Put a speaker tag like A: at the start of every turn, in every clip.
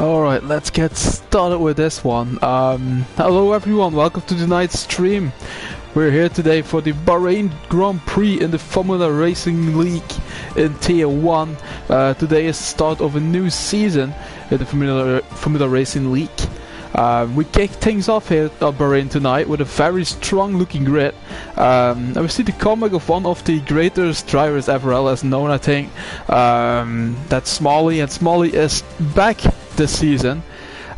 A: Alright, let's get started with this one. Hello everyone, welcome to tonight's stream. We're here today for the Bahrain Grand Prix in the Formula Racing League in Tier 1. Today is the start of a new season in the Formula Racing League. We kick things off here at Bahrain tonight with a very strong looking grid. And we see the comeback of one of the greatest drivers FRL has known, I think. That's Smalley, and Smalley is back this season.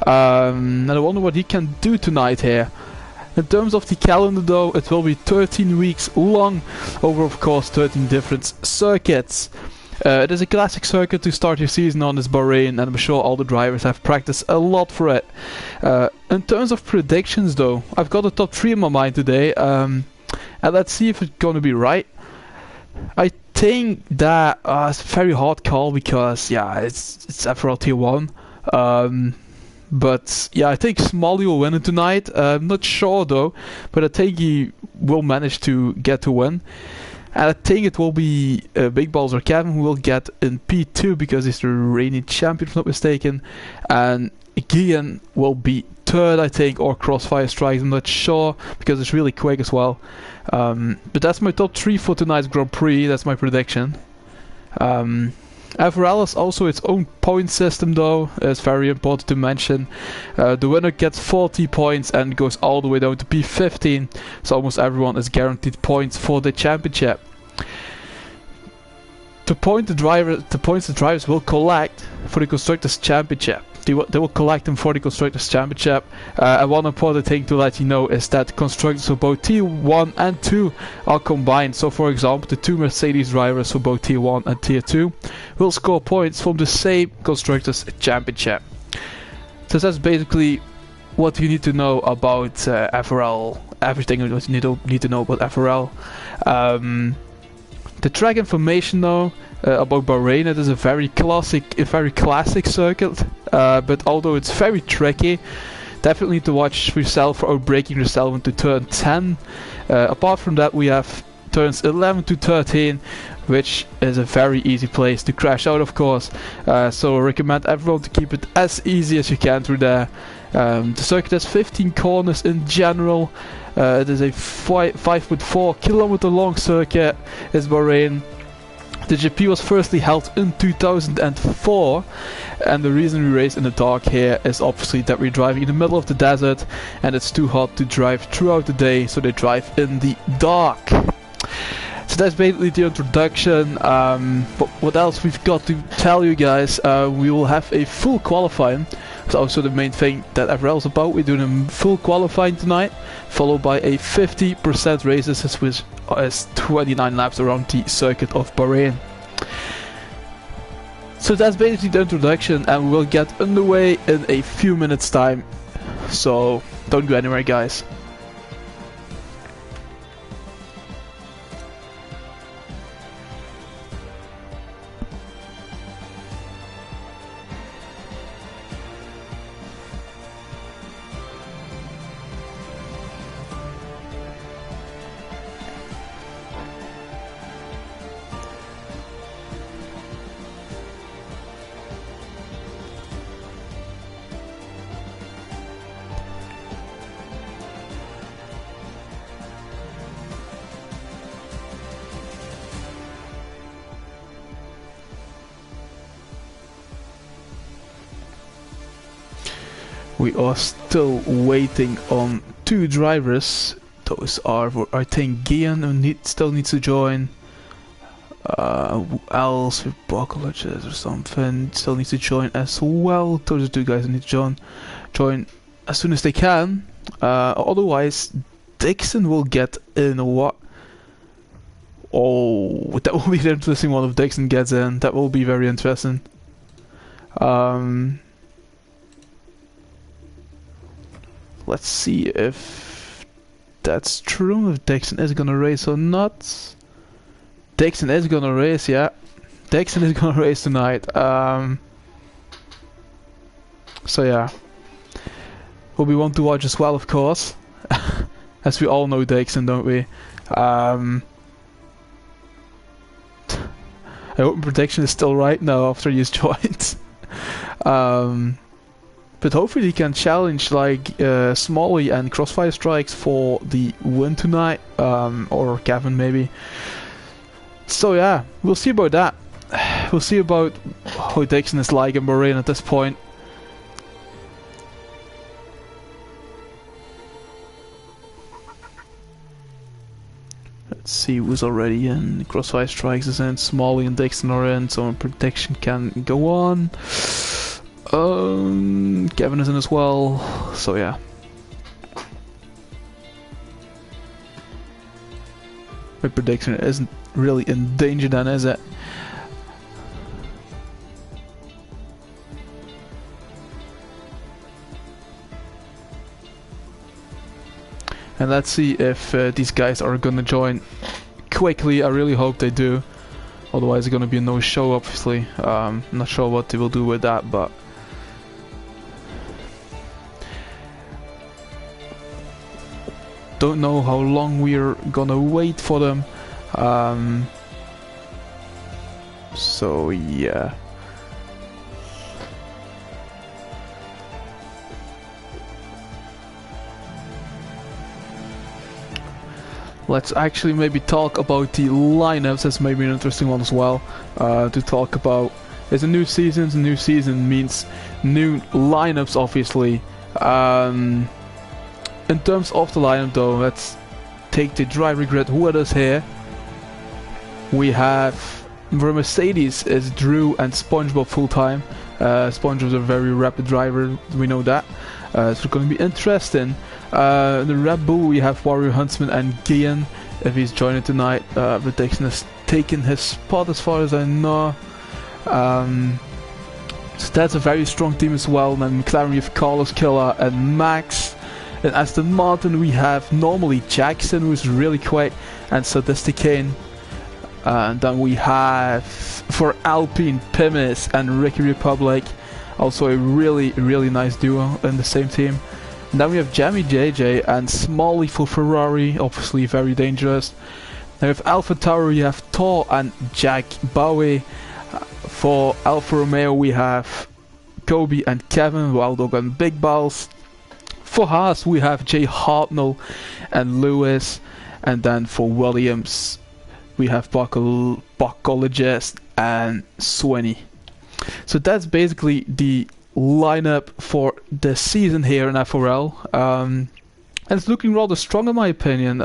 A: And I wonder what he can do tonight here. In terms of the calendar though, it will be 13 weeks long over of course 13 different circuits. It is a classic circuit to start your season on, this Bahrain, and I'm sure all the drivers have practiced a lot for it. In terms of predictions though, I've got a top 3 in my mind today, and let's see if it's gonna be right. I think that it's a very hard call because yeah, it's FRL Tier 1. But yeah, I think Smalley will win it tonight. I'm not sure though, but I think he will manage to get to win. And I think it will be Big Balls or Kevin who will get in P2 because he's the reigning champion if I'm not mistaken. And Gian will be third, I think, or Crossfire Strikes, I'm not sure, because it's really quick as well. But that's my top 3 for tonight's Grand Prix, that's my prediction. FRL has also its own point system though, it's very important to mention. The winner gets 40 points and goes all the way down to P15, so almost everyone is guaranteed points for the championship. The points the drivers will collect for the Constructors' Championship. They will collect them for the Constructors' Championship. And one important thing to let you know is that Constructors for both Tier 1 and 2 are combined. So for example, the 2 Mercedes drivers for both Tier 1 and Tier 2 will score points from the same Constructors' Championship. So that's basically what you need to know about FRL. Everything you need to know about FRL. The track information though, about Bahrain, it is a very classic circuit, but although it's very tricky, definitely need to watch for yourself for outbraking yourself into turn 10. Apart from that, we have turns 11 to 13, which is a very easy place to crash out, of course. So I recommend everyone to keep it as easy as you can through there. The circuit has 15 corners in general. It is a 5.4 kilometer long circuit. It's Bahrain. The GP was firstly held in 2004, and the reason we race in the dark here is obviously that we're driving in the middle of the desert and it's too hot to drive throughout the day, so they drive in the dark. So that's basically the introduction. But what else we've got to tell you guys, we will have a full qualifying. That's also the main thing that FRL is about. We're doing a full qualifying tonight, followed by a 50% races, which is 29 laps around the circuit of Bahrain. So that's basically the introduction, and we will get underway in a few minutes time. So don't go anywhere, guys. We are still waiting on 2 drivers. Those are, I think, Gian who still needs to join. Else with buckleages or something still needs to join as well. Those are 2 guys who need to join as soon as they can. Otherwise, Dixon will get in. What? Oh, that will be the interesting one if Dixon gets in. That will be very interesting. Let's see if that's true, if Dixon is gonna race or not. Dixon is gonna race, yeah. Dixon is gonna race tonight. So yeah. Will be one to watch as well, of course. As we all know Dixon, don't we? I hope my prediction is still right now after he's joined. But hopefully he can challenge like Smalley and Crossfire Strikes for the win tonight, or Kevin maybe. So yeah, we'll see about that. We'll see about how Dixon is like in Bahrain at this point. Let's see who's already in. Crossfire Strikes is in, Smalley and Dixon are in, so prediction can go on. Kevin is in as well, so yeah. My prediction isn't really in danger then, is it? And let's see if these guys are gonna join quickly. I really hope they do. Otherwise it's gonna be a no-show, obviously. I'm not sure what they will do with that, but... don't know how long we're gonna wait for them. So yeah. Let's actually maybe talk about the lineups. That's maybe an interesting one as well to talk about. It's a new season. A new season means new lineups, obviously. In terms of the lineup though, let's take the driver grid. Who are us here? We have for Mercedes is Drew and SpongeBob full time. SpongeBob's a very rapid driver, we know that. It's going to be interesting. The Red Bull we have Warrior Huntsman and Gian. If he's joining tonight, but Dixon has taken his spot as far as I know. So that's a very strong team as well. And then McLaren we have Carlos, Killer and Max. In Aston Martin we have normally Jackson, who's really quick, and Sadisticane. And then we have for Alpine Pimis and Ricky Republic, also a really nice duo in the same team. And then we have Jamie JJ and Smalley for Ferrari, obviously very dangerous. Then we have Alpha Tower, we have Thor and Jack Bowie. For Alfa Romeo we have Kobe and Kevin, Wild Dog and Big Balls. For Haas we have Jay Hartnell and Lewis, and then for Williams we have Buckologist and Swinney. So that's basically the lineup for the season here in FRL. And it's looking rather strong in my opinion.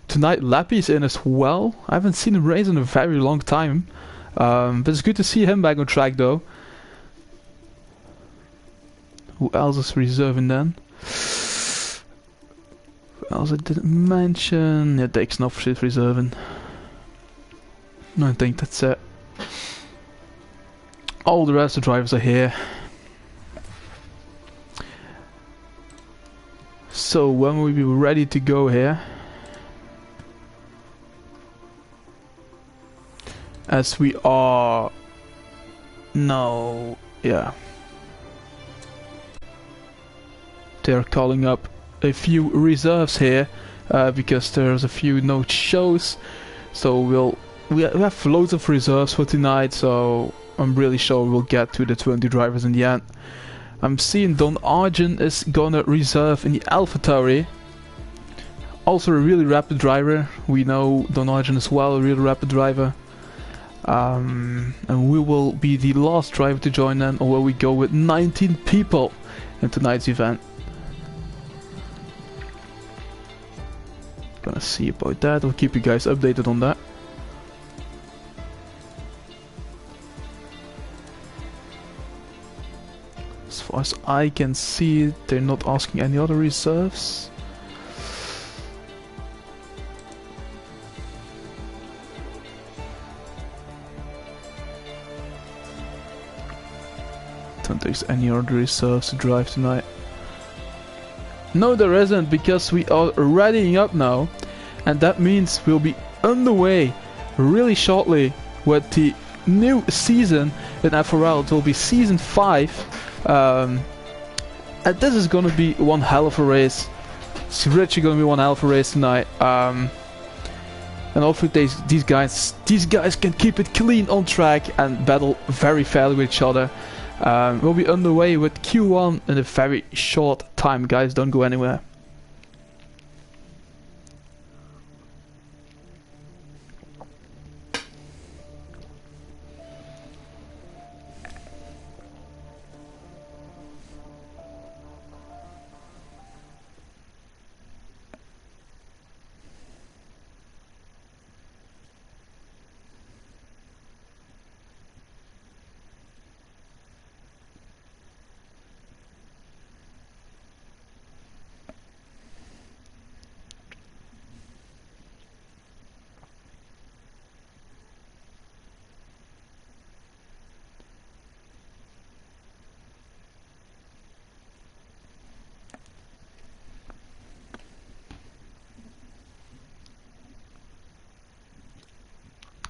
A: Tonight Lappy's in as well. I haven't seen him race in a very long time. But it's good to see him back on track though. Who else is reserving then? Who else I didn't mention? Yeah, Dixon obviously is reserving. I think that's it. All the rest of the drivers are here. So when will we be ready to go here? As we are... No... yeah. They're calling up a few reserves here because there's a few no shows. So we have loads of reserves for tonight, so I'm really sure we'll get to the 20 drivers in the end. I'm seeing Don Argent is gonna reserve in the AlphaTauri. Also a really rapid driver. We know Don Argent as well, a really rapid driver. And we will be the last driver to join then, or will we go with 19 people in tonight's event. Gonna see about that. I'll keep you guys updated on that. As far as I can see, they're not asking any other reserves. Don't think there's any other reserves to drive tonight. No, there isn't, because we are readying up now, and that means we'll be underway really shortly with the new season in FRL. It will be season 5, and this is gonna be one hell of a race. It's literally gonna be one hell of a race tonight, and hopefully these guys can keep it clean on track and battle very fairly with each other. We'll be underway with Q1 in a very short time, guys. Don't go anywhere.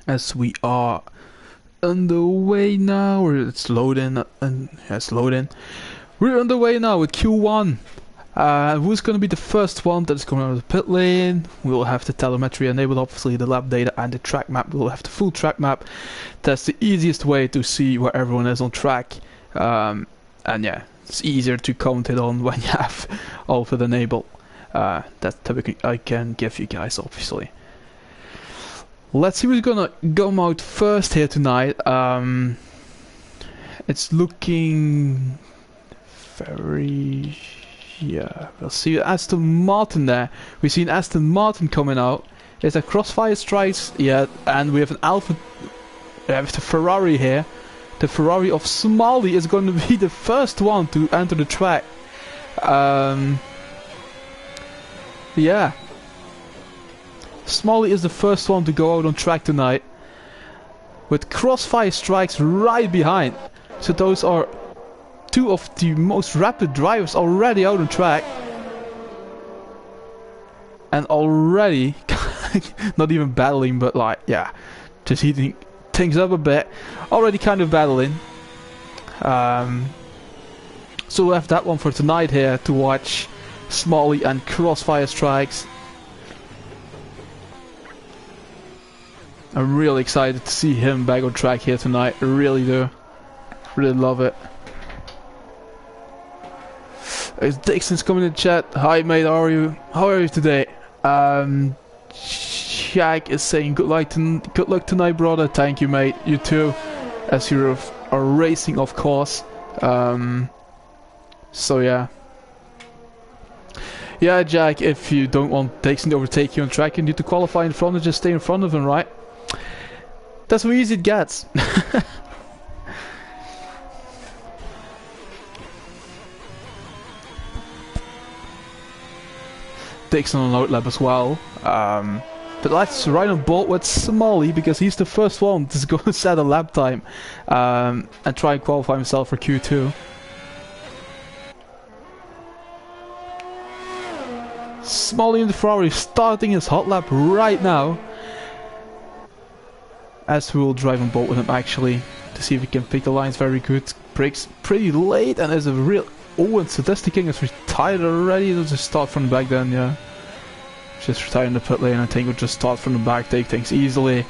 A: As we are underway now, or it's loading, and it's loading. We're underway now with Q1. Who's going to be the first one that's coming out of the pit lane? We'll have the telemetry enabled, obviously the lap data and the track map. We'll have the full track map. That's the easiest way to see where everyone is on track. And yeah, it's easier to comment it on when you have all of it enabled. That typically I can give you guys, obviously. Let's see who's gonna come out first here tonight. It's looking very... yeah, we'll see Aston Martin there. We've seen Aston Martin coming out. Is there Crossfire Strikes? Yeah, and we have an Alpha... we have the Ferrari here. The Ferrari of Smalley is going to be the first one to enter the track. Yeah. Smalley is the first one to go out on track tonight, with Crossfire Strikes right behind. So those are two of the most rapid drivers already out on track. And already, not even battling, but like, yeah, just heating things up a bit. Already kind of battling. So we'll have that one for tonight here to watch. Smalley and Crossfire Strikes. I'm really excited to see him back on track here tonight. I really do. Really love it. Dixon's coming in the chat. Hi mate, how are you? How are you today? Shaq is saying good luck tonight, brother. Thank you, mate. You too. As you are racing, of course. So yeah. Yeah, Jack. If you don't want Dixon to overtake you on track, you need to qualify in front and just stay in front of him, right? That's how easy it gets. Dixon on outlap as well. But let's ride on board with Smalley because he's the first one to go and set a lap time and try and qualify himself for Q2. Smalley in the Ferrari starting his hot lap right now. As we will drive on board with him actually to see if we can pick the lines very good. Brakes pretty late and there's a real... oh, and Sadistic King is retired already. Let's just start from the back then, yeah. Just retire in the pit lane. I think we'll just start from the back, take things easily.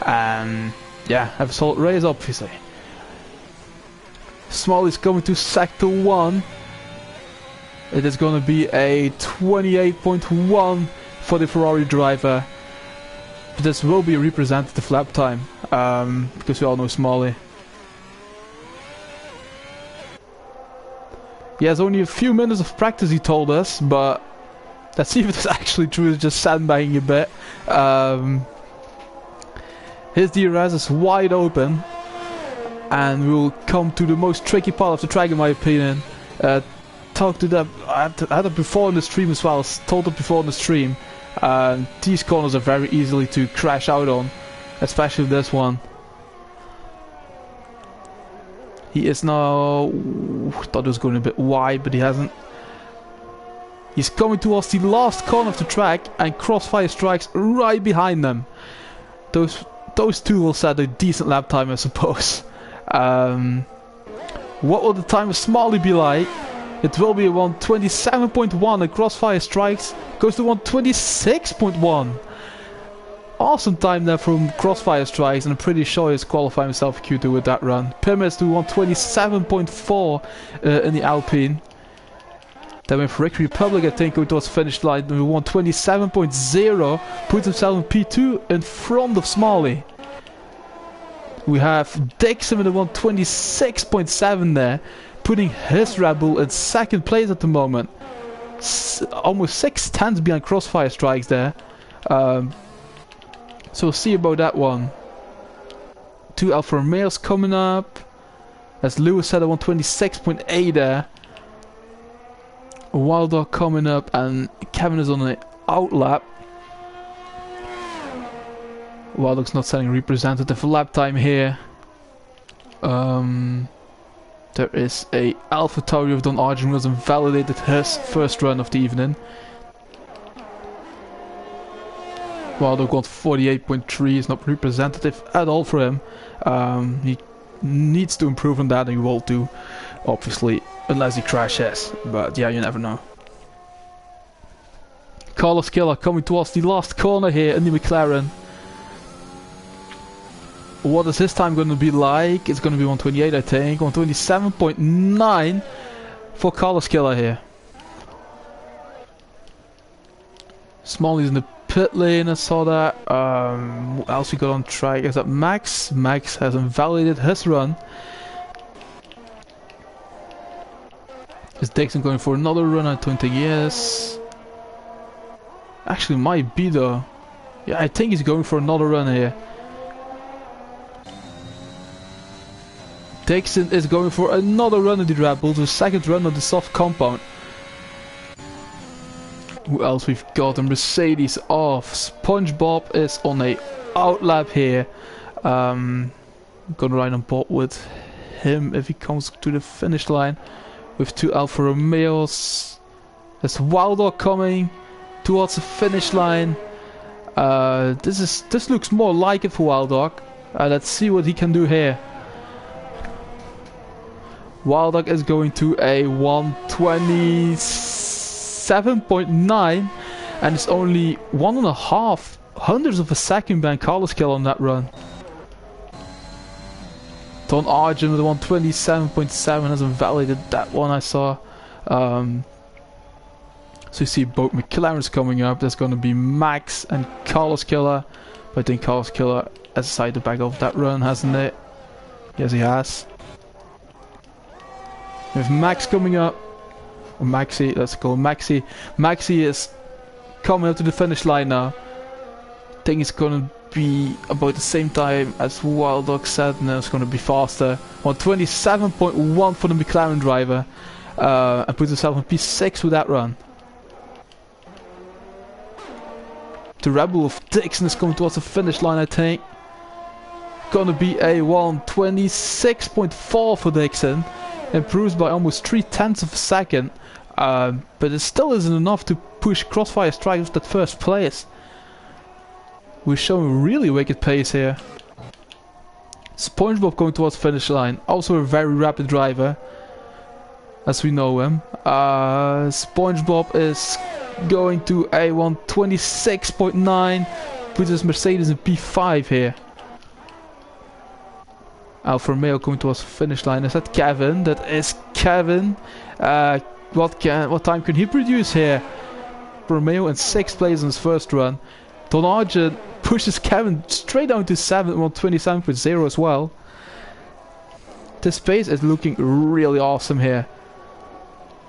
A: And yeah, have a solid race obviously. Smalley's coming to sector 1. It is going to be a 28.1 for the Ferrari driver. But this will be a representative lap time, because we all know Smalley. He has only a few minutes of practice, he told us, but let's see if it's actually true. It's just sandbagging a bit. His DRS is wide open, and we'll come to the most tricky part of the track in my opinion. Talked to them, I had it before in the stream as well, told it before in the stream. These corners are very easily to crash out on, especially this one. He is now... thought it was going a bit wide, but he hasn't. He's coming towards the last corner of the track, and Crossfire Strikes right behind them. Those two will set a decent lap time, I suppose. What will the time of Smalley be like? It will be 1:27.1, and Crossfire Strikes goes to 1:26.1. Awesome time there from Crossfire Strikes, and I'm pretty sure he's qualifying himself for Q2 with that run. Pyramids to 127.4 in the Alpine. Then with Rick Republic, I think, going towards finish line with 127.0, puts himself in P2 in front of Smalley. We have Dixon with a 126.7 there, putting his Red Bull in second place at the moment. Almost 6 tenths behind Crossfire Strikes there. So we'll see about that one. 2 Alfa Romeos coming up. As Lewis said, a 126.8 there. Wild Dog coming up, and Kevin is on the outlap. Wild Dog's not setting representative lap time here. There is a Alpha Tauri of Don Arjun who has invalidated his first run of the evening. Wild Dog got 48.3, is not representative at all for him. He needs to improve on that, and he will do, obviously, unless he crashes. But yeah, you never know. Carlos Killer coming towards the last corner here in the McLaren. What is his time going to be like? It's going to be 128, I think. 127.9 for Carlos Killer here. Smalley's in the pit lane, I saw that. What else we got on track? Is that Max? Max has invalidated his run. Is Dixon going for another run? I don't think he is. Actually, might be though. Yeah, I think he's going for another run here. Dixon is going for another run of the Red Bull, the second run of the soft compound. Who else we've got? A Mercedes off. SpongeBob is on a outlap here. Gonna ride on board with him if he comes to the finish line. With 2 Alfa Romeos. There's Wild Dog coming towards the finish line. This looks more like it for Wild Dog. Let's see what he can do here. Wild Dog is going to a 127.9, and it's only 1.5 hundredths of a second behind Carlos Kill on that run. Don Arjun with a 127.7 has invalidated that one, I saw. So you see both McLarens coming up. There's going to be Max and Carlos Killer. But I think Carlos Killer has decided to back off that run, hasn't it? Yes, he has. With Max coming up, or Maxi, let's call him Maxi. Maxi is coming up to the finish line now. I think it's gonna be about the same time as Wild Dog said, and then it's gonna be faster. 127.1 for the McLaren driver, and puts himself in P6 with that run. The Red Bull of Dixon is coming towards the finish line, I think. Gonna be a 126.4 for Dixon. Improves by almost 3/10 of a second, but it still isn't enough to push Crossfire Strikes with that first place. We're showing really wicked pace here. SpongeBob going towards finish line, also a very rapid driver, as we know him. SpongeBob is going to a 126.9, puts his Mercedes in P5 here. Alfa Romeo coming towards the finish line. Is that Kevin? That is Kevin. What time can he produce here? Romeo in 6th place in his first run. Don Arjun pushes Kevin straight down to 127.0 as well. This pace is looking really awesome here.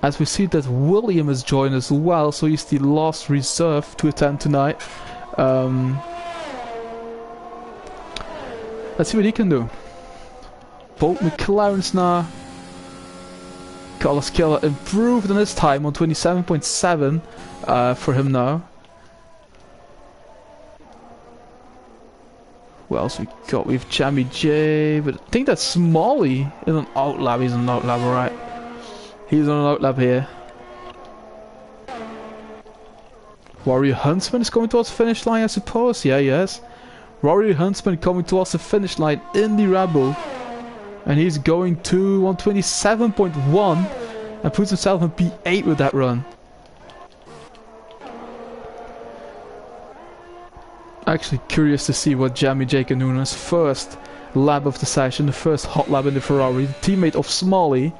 A: As we see that William has joined as well, so he's the last reserve to attend tonight. Let's see what he can do. Both McLarens now. Carlos Killer improved on his time on 27.7 for him now. Who else we got? We've Jamie J, but I think that's Smalley in an outlap. He's on an outlap, alright. He's on an outlap here. Warrior Huntsman is coming towards the finish line, I suppose. Yeah, yes. Warrior Huntsman coming towards the finish line in the Red Bull. And he's going to 127.1 and puts himself in P8 with that run. Actually curious to see what Jamie J can do in his first lap of the session, the first hot lap in the Ferrari, the teammate of Smalley.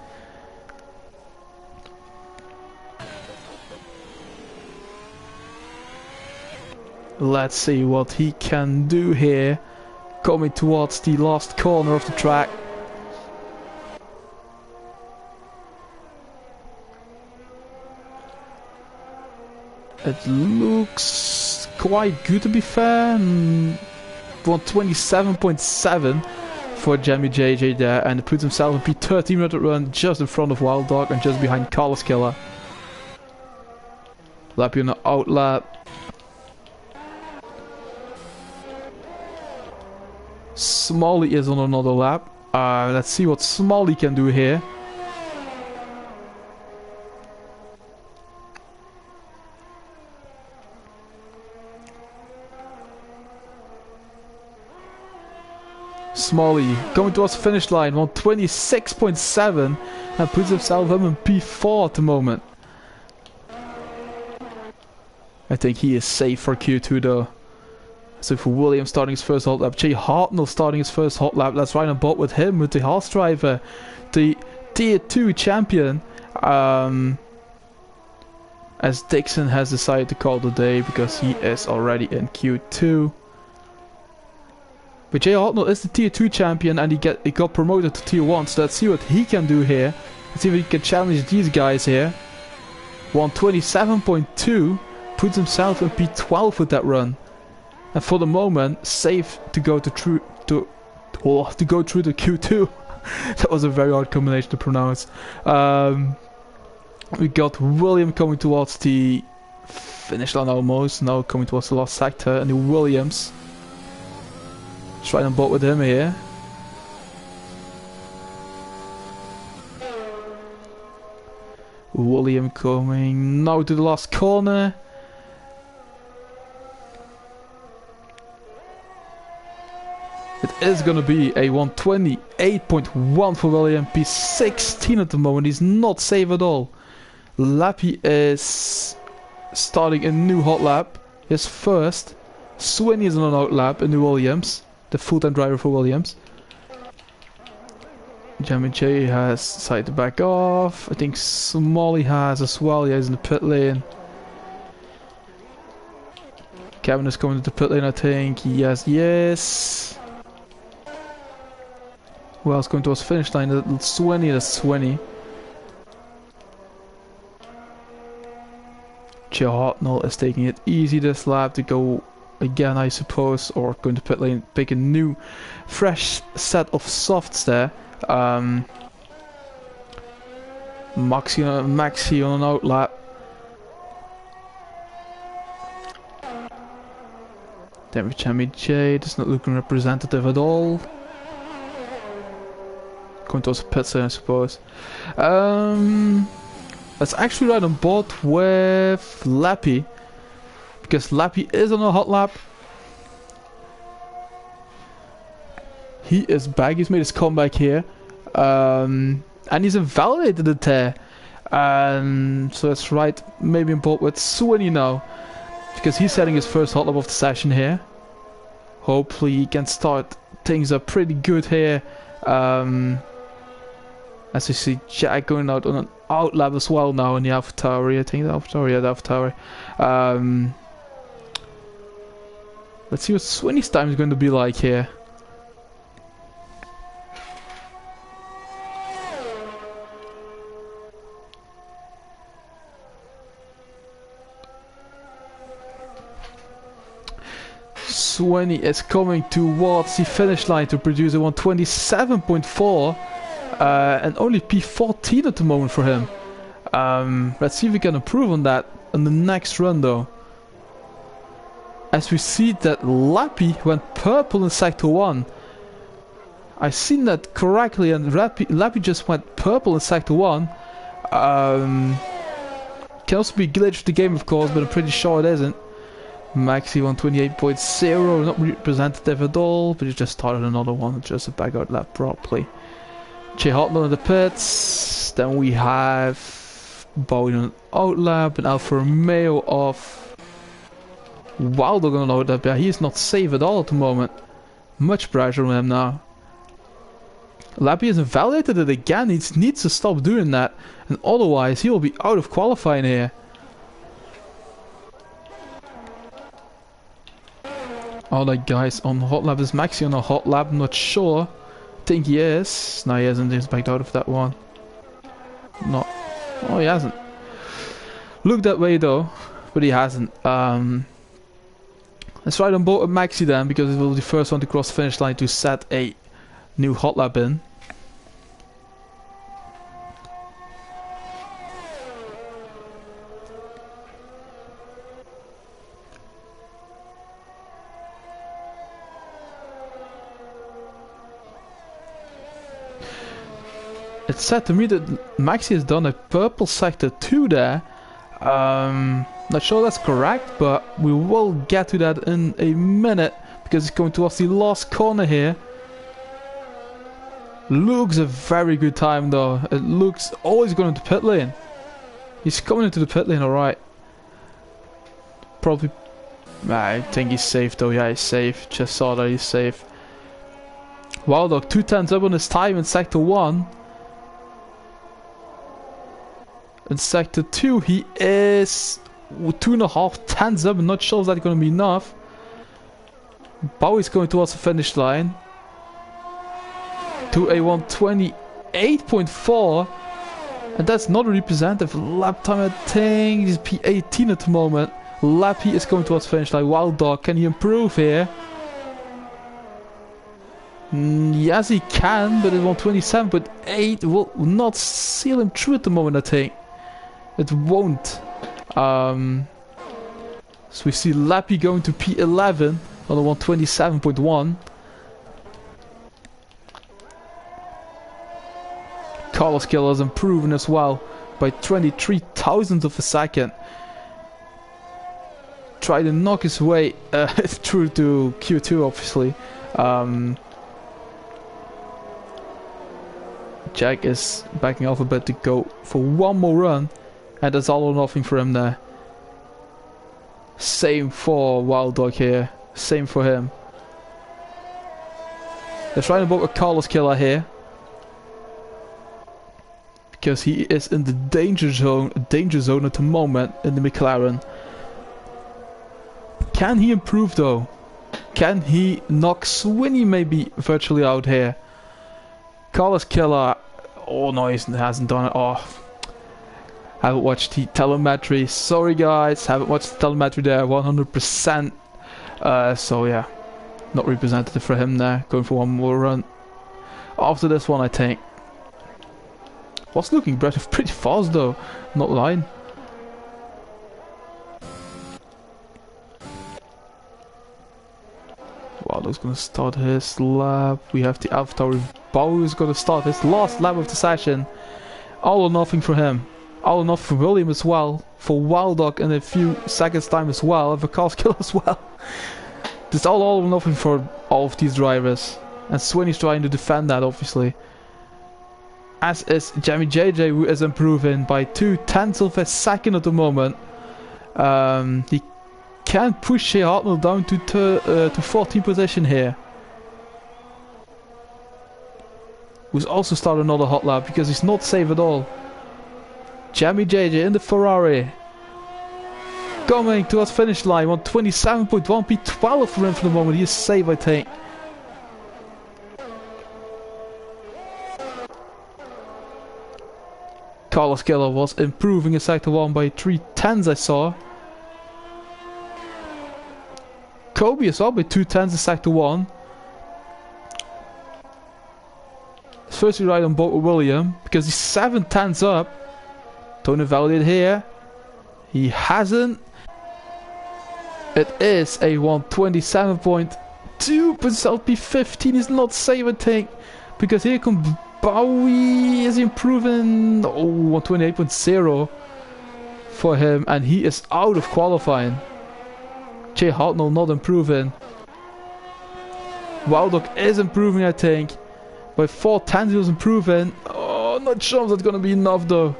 A: Let's see what he can do here, coming towards the last corner of the track. It looks quite good, to be fair. 127.7 for Jamie JJ there, and puts himself in P13 minute run just in front of Wild Dog and just behind Carlos Killer. Lappy on the out lap. Smalley is on another lap. Let's see what Smalley can do here. Smalley going towards the finish line, 126.7, and puts himself up in P4 at the moment. I think he is safe for Q2 though. So for Williams starting his first hot lap, Jay Hartnell starting his first hot lap. Let's ride on board with him, with the Haas driver, the Tier 2 champion. As Dixon has decided to call the day because he is already in Q2. But Jay Hartnell is the Tier 2 champion and he got promoted to Tier 1, so let's see what he can do here. Let's see if he can challenge these guys here. 127.2, puts himself in P12 with that run. And for the moment, safe to go through the Q2. That was a very hard combination to pronounce. We got William coming towards the finish line almost, now coming towards the last sector, and the Williams. Try and boat with him here. William coming now to the last corner. It is going to be a 128.1 for William. P16 at the moment. He's not safe at all. Lappy is starting a new hot lap. His first. Swinney is on an out lap in the Williams. The full-time driver for Williams. Jamie J has decided to back off. I think Smalley has as well. Yeah, he's in the pit lane. Kevin is coming to the pit lane, I think. Yes, yes. Who else going towards finish line? That's Swinney. That's Swinney. Joe Hartnell is taking it easy this lap to go again, I suppose, or going to pit lane, pick a new, fresh set of softs there. Maxi on an out lap. Then with Jamie J, that's not looking representative at all. Going towards the pit lane, I suppose. Let's actually ride on board with Lappy, because Lappy is on a hot lap. He is back, he's made his comeback here. And he's invalidated it there. So let's ride maybe on board with Swinney now, because he's setting his first hot lap of the session here. Hopefully he can start things up pretty good here. As we see Jack going out on an out lap as well now in the AlphaTauri. I think the AlphaTauri, yeah, the AlphaTauri. Let's see what Swinney's time is going to be like here. Swinney is coming towards the finish line to produce a 127.4. And only P14 at the moment for him. Let's see if we can improve on that in the next run though. As we see that Lappy went purple in Sector 1. I've seen that correctly, and Lappy just went purple in Sector 1. Can also be glitched the game of course, but I'm pretty sure it isn't. Maxi 128.0, not representative at all, but he just started another one, just a back out lap properly. Jay Hartnell in the pits. Then we have Bowie on an out lap, an Alfa Romeo off. Wilder gonna load up. Yeah, he's not safe at all at the moment. Much pressure on him now. Lappy has invalidated it again. He needs to stop doing that, and otherwise he will be out of qualifying here. Alright guys, on hot lap is Maxi on a hot lap? I'm not sure. Think he is. No, he hasn't. He's backed out of that one. No. Oh, he hasn't. Looked that way though, but he hasn't. Let's ride on board with Maxi then, because it will be the first one to cross the finish line to set a new hot lap in. It said to me that Maxi has done a purple sector 2 there. Not sure that's correct, but we will get to that in a minute, because it's going towards the last corner here. Looks a very good time though. It looks... Oh, he's going into pit lane. He's coming into the pit lane, alright. Probably... I think he's safe though. Yeah, he's safe. Just saw that he's safe. Wow, dog, 2/10 up on his time in sector 1. In sector 2 he is 2.5 tenths up. I'm not sure if that's going to be enough. Bowie's going towards the finish line. To a 128.4. And that's not a representative lap time, I think. He's P18 at the moment. Lappy is going towards the finish line. Wild Dog, can he improve here? Yes, he can, but at 127.8 will not seal him through at the moment, I think. It won't. So we see Lappy going to P11 on the 127.1. Carlos Killer has improved as well by 23 thousandths of a second. Try to knock his way through to Q2, obviously. Jack is backing off a bit to go for one more run, and that's all or nothing for him there. Same for Wild Dog here, same for him. Let's try to book a Carlos Killer here, because he is in the danger zone at the moment in the McLaren. Can he improve though? Can he knock Swinney maybe virtually out here? Carlos Killer, oh no, he hasn't done it. Oh, haven't watched the telemetry. Sorry guys, haven't watched the telemetry there. 100%. So yeah, not representative for him there. Going for one more run after this one, I think. Was looking pretty fast though, not lying. Waldo's gonna start his lap. We have the AlphaTauri Bow is gonna start his last lap of the session. All or nothing for him. All or nothing for William as well. For Wild Dog in a few seconds time as well. And for Carlos Kill as well. Just all or nothing for all of these drivers. And Swinney's trying to defend that, obviously. As is Jamie JJ, who is improving by 0.2 of a second at the moment. He can push Shea Hartnell down to 14th position here. Who's also started another hot lap because he's not safe at all. Jamie JJ in the Ferrari. Coming towards finish line, 127.1, P12 for him for the moment. He is safe, I think. Carlos Keller was improving in sector 1 by 0.3, I saw. Kobe as well by 0.2 in sector 1. First we ride on board with William because he's 0.7 up. Don't invalidate here. He hasn't. It is a 127.2, but P15 is not safe, I think, because here comes Bowie is improving. Oh, 128.0 for him, and he is out of qualifying. Jay Hartnell not improving. Wildog is improving, I think. By 0.4 he was improving. Oh, not sure if that's going to be enough though.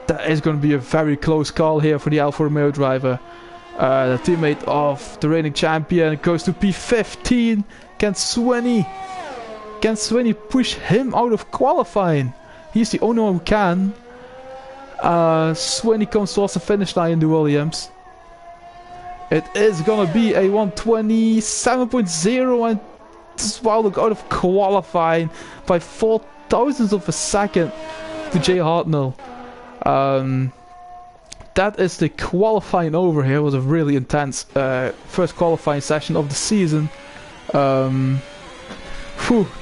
A: That is going to be a very close call here for the Alfa Romeo driver. The teammate of the reigning champion goes to P15. Can Swenny push him out of qualifying? He's the only one who can. Swenny comes towards the finish line in the Williams. It is gonna be a 127.0 and Swallow out of qualifying by 4 thousandths of a second to Jay Hartnell. That is the qualifying over here. It was a really intense first qualifying session of the season. That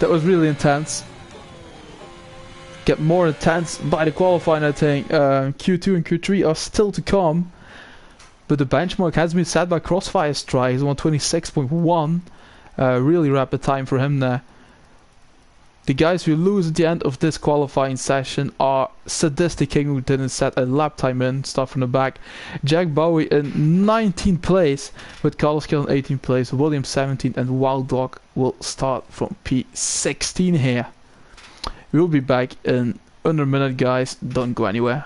A: was really intense. Get more intense by the qualifying, I think. Q2 and Q3 are still to come. But the benchmark has been set by Crossfire Strikes, 126.1. Really rapid time for him there. The guys who lose at the end of this qualifying session are Sadistic King, who didn't set a lap time in, start from the back. Jack Bowie in 19th place, with Carlos Kill in 18th place, William 17th, and Wild Dog will start from P16 here. We'll be back in under a minute, guys. Don't go anywhere.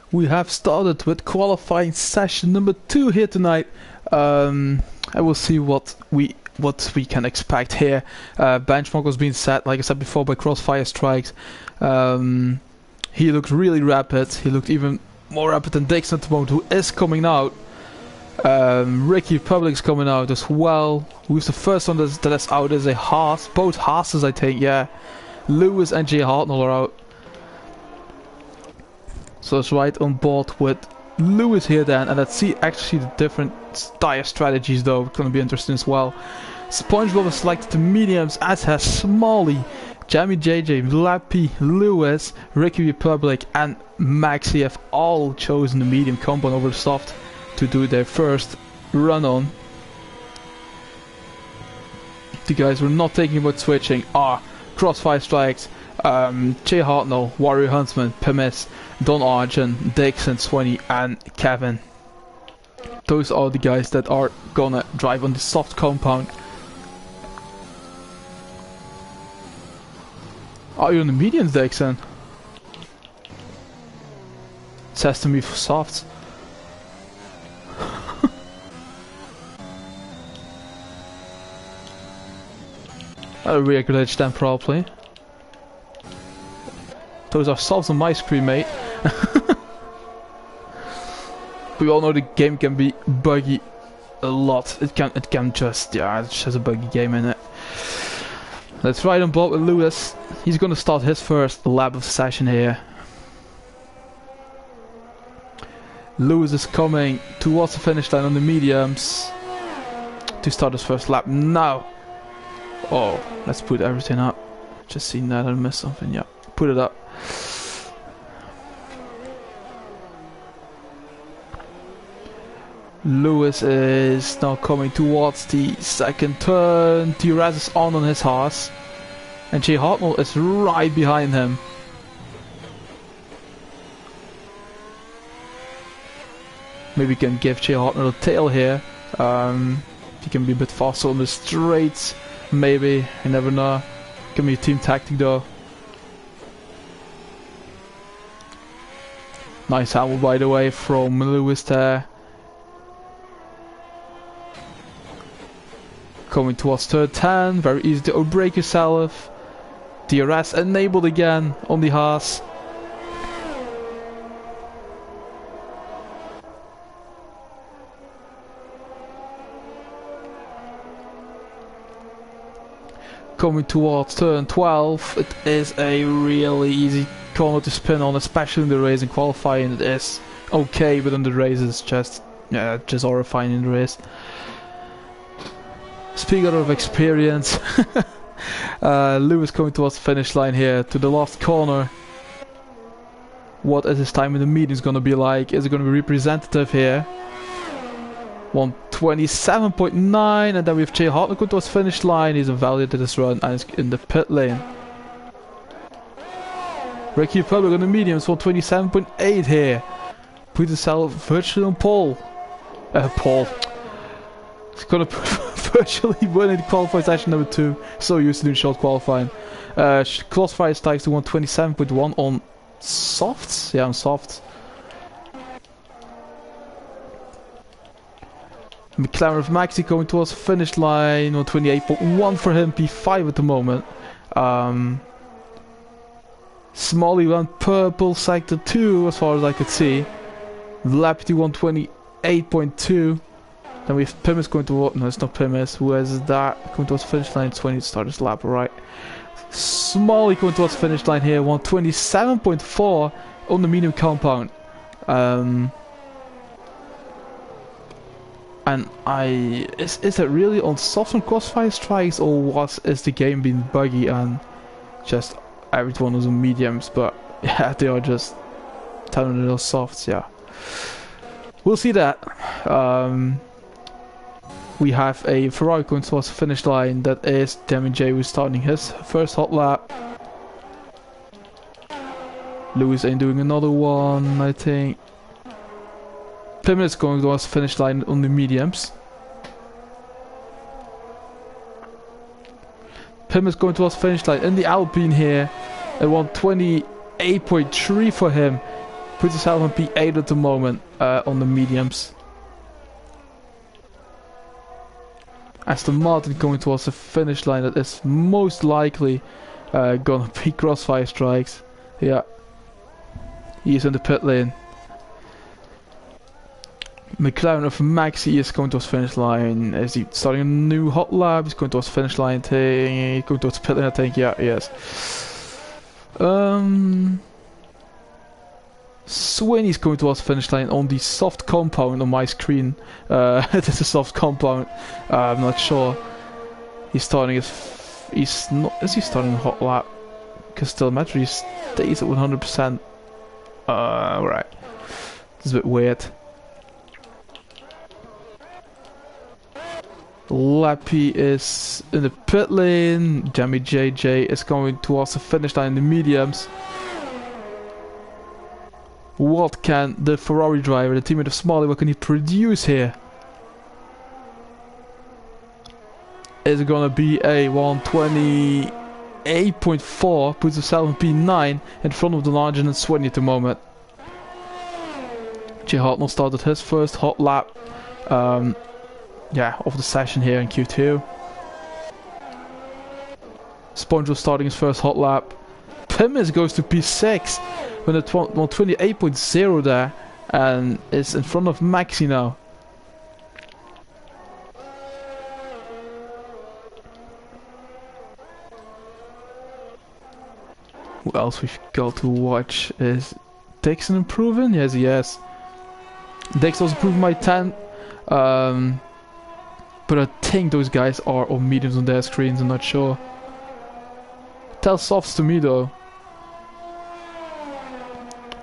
A: We have started with qualifying session number 2 here tonight. I will see what we can expect here. Benchmark was being set, like I said before, by Crossfire Strikes. He looked really rapid. He looked even more rapid than Dixon at the moment, who is coming out. Ricky Public's coming out as well. Who's the first one that is out is a Haas. Both Haases, I think, yeah. Lewis and Jay Hartnell are out. So it's right on board with Lewis here then, and let's see actually the different tire strategies though. It's gonna be interesting as well. SpongeBob has selected the mediums, as has Smalley, Jamie JJ, Lappy, Lewis, Ricky Republic, and Maxi have all chosen the medium compound over the soft to do their first run on. The guys we're not thinking about switching are Crossfire Strikes, Jay Hartnell, Warrior Huntsman, Pemis, Don Arjun, Dixon, Swanee, and Kevin. Those are the guys that are gonna drive on the soft compound. Are you on the mediums, Dixon? It says to me for softs. A rear glitch then probably. Those are softs on my screen, mate. We all know the game can be buggy a lot. It can just, yeah, it's just a buggy game in it. Let's ride on board with Lewis. He's gonna start his first lap of the session here. Lewis is coming towards the finish line on the mediums to start his first lap now. Oh, let's put everything up. Just seen that I missed something. Yeah, put it up. Lewis is now coming towards the second turn. DRS is on his horse, and Jay Hartnell is right behind him. Maybe we can give Jay Hartnell a tail here. He can be a bit faster on the straights. Maybe, you never know. Can be a team tactic though. Nice handle by the way from Lewis there. Coming towards third 10, very easy to outbrake yourself. DRS enabled again on the Haas. Coming towards turn 12, it is a really easy corner to spin on, especially in the race and qualifying. It is okay, but in the race it's just Yeah, just horrifying in the race. Speaking of experience, Lewis coming towards the finish line here to the last corner. What is his time in the meeting going to be like? Is it going to be representative here? 127.9, and then we have Jay Hartnell going towards the finish line. He's invalidated his run and is in the pit lane. Ricky Public on the mediums, 127.8 here. Put himself virtually on pole. He's gonna virtually win in qualifying session number 2. So used to doing short qualifying. Crossfire strikes to 127.1 on softs. Yeah, on softs. McLaren of Maxi going towards the finish line. 128.1 for him. P5 at the moment. Smalley went purple sector 2 as far as I could see. Lappy 128.2. Then we have Pimis going to... No, it's not Pimis. Who is that? Going towards the finish line. 20 to start his lap, right. Smalley going towards the finish line here. 127.4 on the medium compound. And is it really on soft on crossfire strikes, or is the game being buggy and just everyone was on mediums? But yeah, they are just telling little softs. Yeah, we'll see that. We have a Ferrari going towards the finish line. That is Demi J, who's starting his first hot lap. Lewis ain't doing another one, I think. Pim is going towards the finish line on the mediums. Pim is going towards the finish line in the Alpine here. At 128.3 for him. Puts himself on P8 at the moment on the mediums. Aston Martin going towards the finish line. That is most likely gonna be crossfire strikes. Yeah. He is in the pit lane. McLaren of Maxi is going towards the finish line. Is he starting a new hot lap? He's going towards the finish line. Going towards the pit lane, I think. Yeah, yes. Sweeney's going towards the finish line on the soft compound on my screen. It is a soft compound. I'm not sure. He's starting his... He's not... Is he starting a hot lap? Because telemetry stays at 100%. Right. It's a bit weird. Lappy is in the pit lane. Jamie JJ is going towards the finish line in the mediums. What can the Ferrari driver, the teammate of Smalley, what can he produce here? Is it gonna be a 128.4? Puts himself in P9 in front of the larger than Sweeney at the moment. Jay Hartnell started his first hot lap. Yeah, of the session here in Q2. Sponge was starting his first hot lap. Pimis goes to P6 with a 128.0 there and is in front of Maxi now. Who else we've got to watch? Is Dixon improving? Yes, he is. Dixon was improving by 10. But I think those guys are on mediums on their screens, I'm not sure. Tell softs to me though.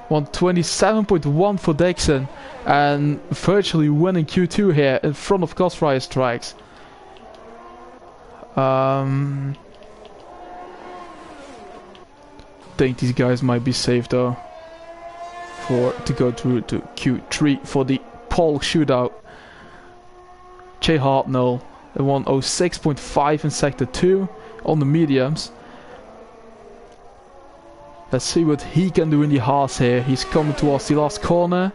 A: 127.1 for Dixon and virtually winning Q2 here in front of Crossfire Strikes. Think these guys might be safe though to go through to Q3 for the pole shootout. Jay Hartnell at 106.5 in sector 2 on the mediums. Let's see what he can do in the Haas here. He's coming towards the last corner.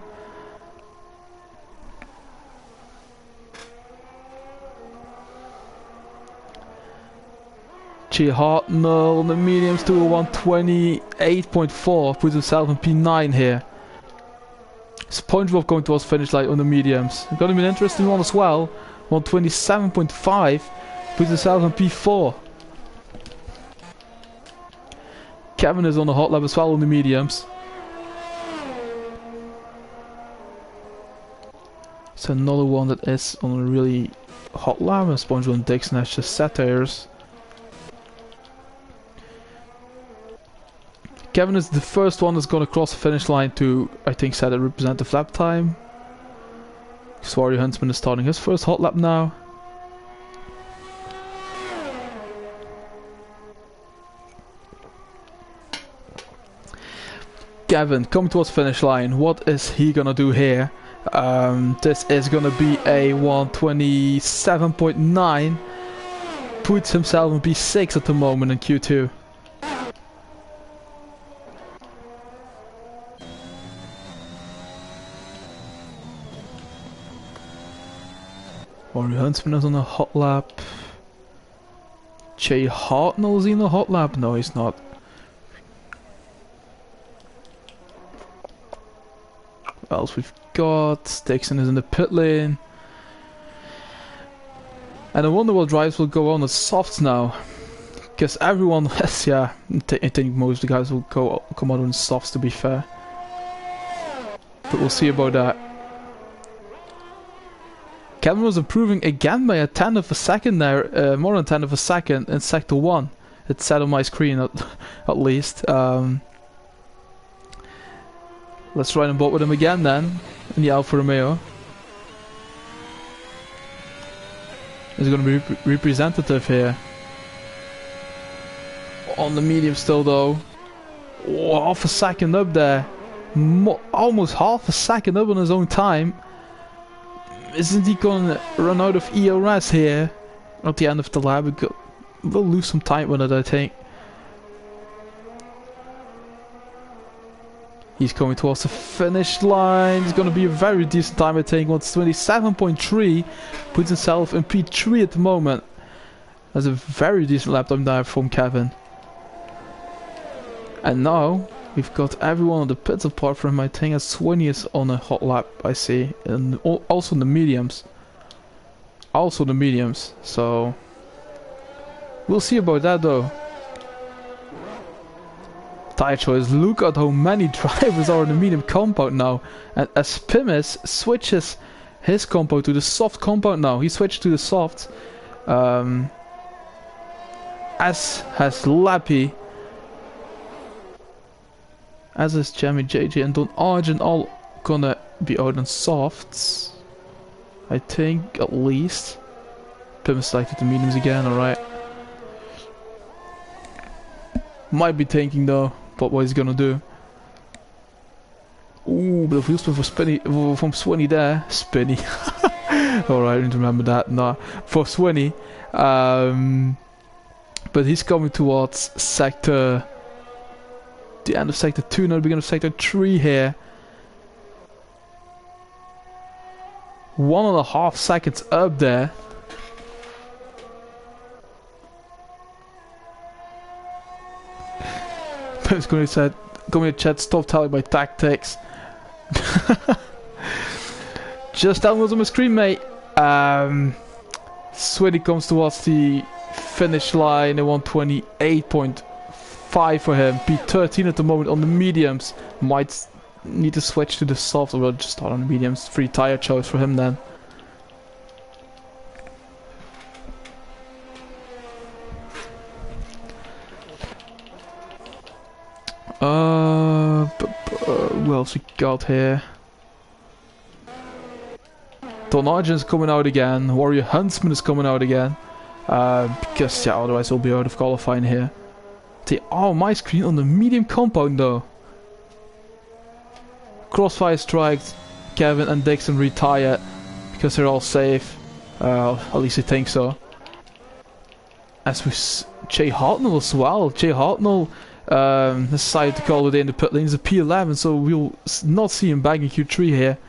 A: Jay Hartnell on the mediums to a 128.4. Puts himself in P9 here. SpongeBob going towards finish line on the mediums. Gonna be an interesting one as well. 127.5. Puts himself in P4. Kevin is on the hot lap as well on the mediums. It's another one that is on a really hot lap, and Sponge and Dixon has just sat theirs. Kevin is the first one that's gonna cross the finish line to, I think, set a representative lap time. Swarry Huntsman is starting his first hot lap now. Kevin coming towards the finish line. What is he gonna do here? This is gonna be a 1:27.9. Puts himself in P6 at the moment in Q2. Swarry Huntsman is on a hot lap. Jay Hartnell is in a hot lap? No, he's not. What else we've got? Dixon is in the pit lane. And I wonder what drives will go on at softs now. Because everyone has, yeah, I think most of the guys will come out on softs, to be fair. But we'll see about that. Kevin was improving again by a tenth of a second there, more than a tenth of a second in Sector 1. It said on my screen at least. Let's ride on board with him again then, in the Alfa Romeo. He's going to be representative here. On the medium still though. Oh, half a second up there. Almost half a second up on his own time. Isn't he going to run out of ERS here at the end of the lap? We'll lose some time with it, I think. He's coming towards the finish line. It's going to be a very decent time, I think. 1:27.3. Puts himself in P3 at the moment. That's a very decent lap time there from Kevin. And now we've got everyone on the pits apart from him. I think as Swinny is on a hot lap, I see. And also the mediums. Also the mediums. So we'll see about that though. Tire choice. Look at how many drivers are in the medium compound now. And as Pimis switches his compound to the soft compound now. He switched to the soft. As has Lappy. As is Jamie JJ and Don Argent, all gonna be out on softs. I think, at least. Pimis selected the mediums again, alright. Might be thinking though. But what he's gonna do. Ooh, but the wheelspin for Spinny from Swinny there. Spinny. Alright, I need to remember that. Nah, for Swinny. But he's coming towards sector. The end of sector 2, now the beginning of sector 3 here. 1.5 seconds up there. I was going to chat, stop telling my tactics. Just tell me what's on my screen, mate. Swinny comes towards the finish line at 1:28.5 for him. P13 at the moment on the mediums. Might need to switch to the soft, or we'll just start on the mediums. Free tire choice for him then. What else we got here? Don Argent is coming out again. Warrior Huntsman is coming out again. Because yeah, otherwise we'll be out of qualifying here. Oh, my screen on the medium compound though. Crossfire strikes. Kevin and Dixon retire because they're all safe. At least I think so. As we Jay Hartnell as well. Jay Hartnell decided to call it in the pit lane. It's a P11, so we'll not see him back in Q3 here.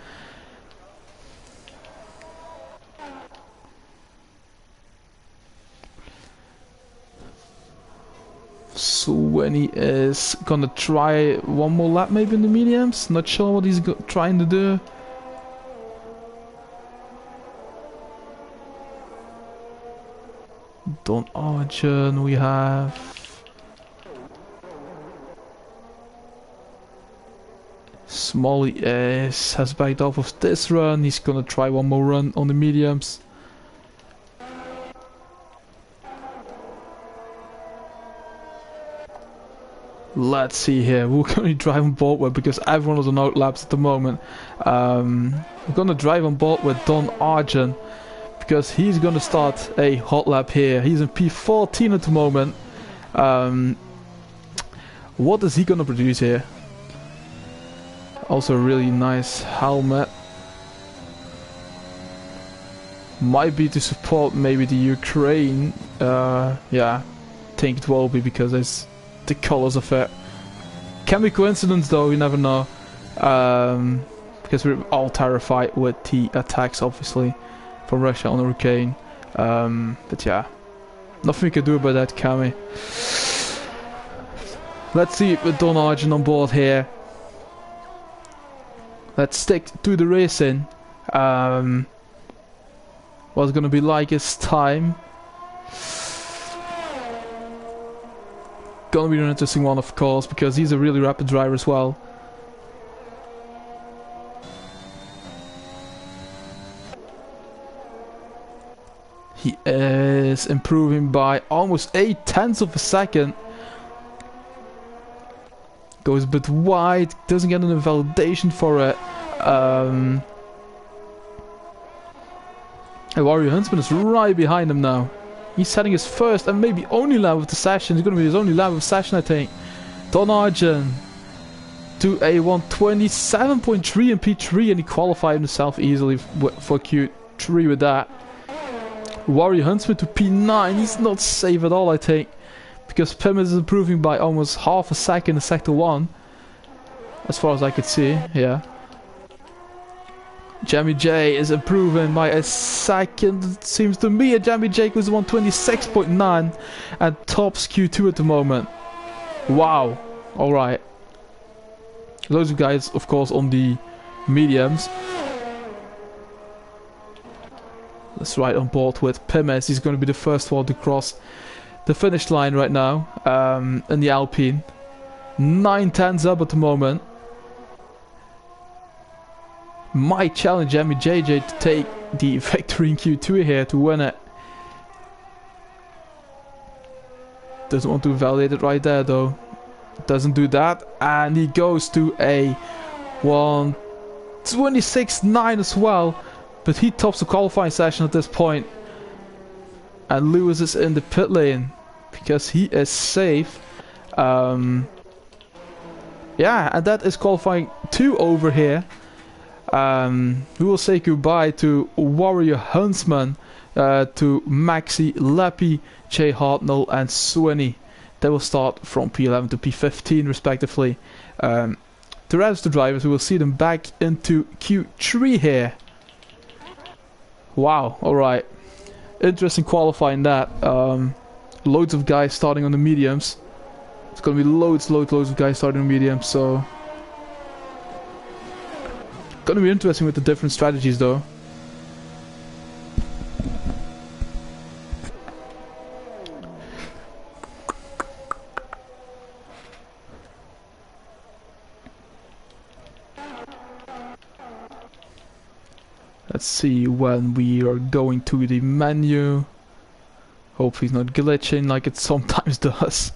A: So when he is gonna try one more lap maybe in the mediums, not sure what he's trying to do. Don Argent we have. Smalley has backed off of this run. He's gonna try one more run on the mediums. Let's see here. We're gonna drive on board with, because everyone is on out laps at the moment. We're gonna drive on board with Don Argent, because he's gonna start a hot lap here. He's in P14 at the moment. What is he gonna produce here? Also a really nice helmet. Might be to support maybe the Ukraine. Yeah, I think it will be, because it's the colors of it. Can be coincidence though, you never know. Because we're all terrified with the attacks, obviously, from Russia on the Ukraine. But yeah, nothing we can do about that, can we? Let's see with Don Argent on board here. Let's stick to the racing. What's gonna be like his time? Gonna be an interesting one, of course, because he's a really rapid driver as well. He is improving by almost 0.8 of a second. Goes a bit wide, doesn't get an validation for it. Warrior Huntsman is right behind him now. He's setting his first and maybe only lap of the session. It's going to be his only lap of the session, I think. Don Argent to a 127.3 in P3, and he qualified himself easily for Q3 with that. Warrior Huntsman to P9. He's not safe at all, I think, because Pim is improving by almost half a second in Sector 1. As far as I could see, yeah. Jamie J is improving by a second, it seems to me. Jamie J was 126.9 and tops Q2 at the moment. Wow. Alright. Loads of guys, of course, on the mediums. Let's ride on board with Pimes. He's going to be the first one to cross the finish line right now in the Alpine. 9/10s up at the moment. Might challenge Jamie JJ to take the victory in Q2 here to win it. Doesn't want to validate it right there though. Doesn't do that, and he goes to a 126.9 as well, but he tops the qualifying session at this point. And Lewis is in the pit lane because he is safe. Yeah, and that is qualifying 2 over here. We will say goodbye to Warrior Huntsman, to Maxi, Lappy, Jay Hartnell and Swinny. They will start from P11 to P15 respectively. The rest of the drivers, we will see them back into Q3 here. Wow, alright. Interesting qualifying that. Loads of guys starting on the mediums. It's gonna be loads of guys starting on mediums, so gonna be interesting with the different strategies though. Let's see when we are going to the menu. Hopefully it's not glitching like it sometimes does.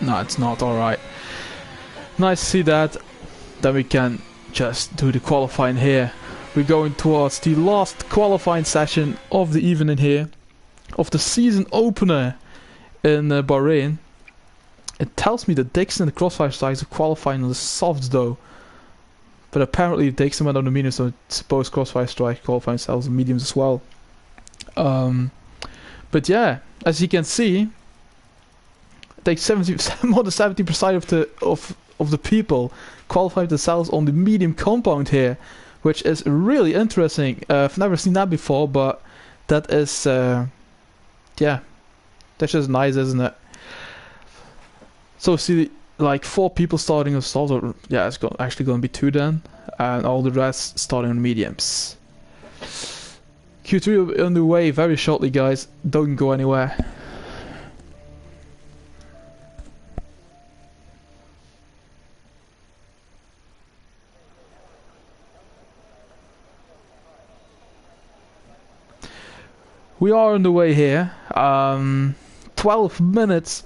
A: No, it's not. Alright. Nice to see that. Then we can just do the qualifying here. We're going towards the last qualifying session of the evening here. Of the season opener in Bahrain. It tells me that Dixon and the Crossfire Strikes are qualifying on the softs though. But apparently Dixon went on the mediums, so I suppose Crossfire Strike qualifying themselves on mediums as well. But yeah, as you can see, it takes 70%, more than 70% of the people qualify themselves on the medium compound here, which is really interesting. I've never seen that before, but that is yeah, that's just nice, isn't it? So see, like 4 people starting on soft, or yeah, actually going to be 2 then, and all the rest starting on mediums. Q3 will be underway very shortly, guys. Don't go anywhere. We are underway here. 12 minutes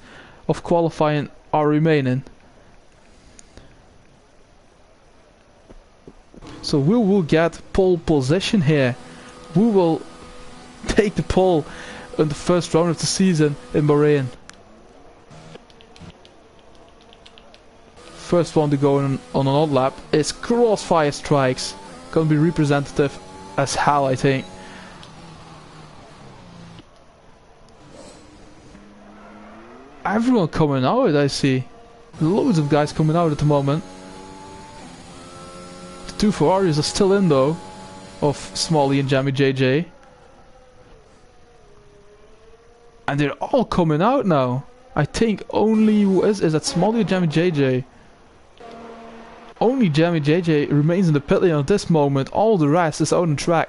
A: of qualifying are remaining. So we will get pole position here. We will take the pole in the first round of the season in Bahrain. First one to go on an odd lap is Crossfire Strikes. Gonna be representative as hell, I think. Everyone coming out, I see. Loads of guys coming out at the moment. The two Ferraris are still in though, of Smalley and Jammy JJ. And they're all coming out now. I think only, who is that Smalley or Jammy JJ? Only Jammy JJ remains in the pit lane at this moment. All the rest is out on track.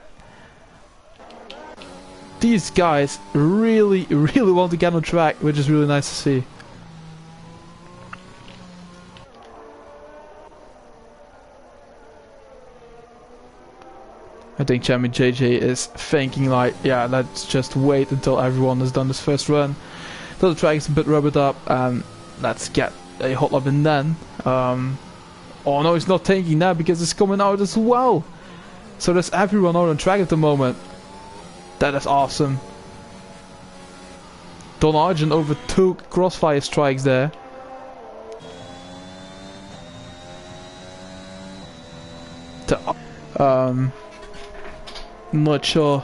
A: These guys really want to get on track, which is really nice to see. I think Jammy JJ is thinking like, yeah, let's just wait until everyone has done this first run. Till the track is a bit rubbered up, and let's get a hot lap in then. Oh no, he's not thinking that because it's coming out as well. So there's everyone out on track at the moment. That is awesome. Don Argent overtook Crossfire Strikes there. Not sure.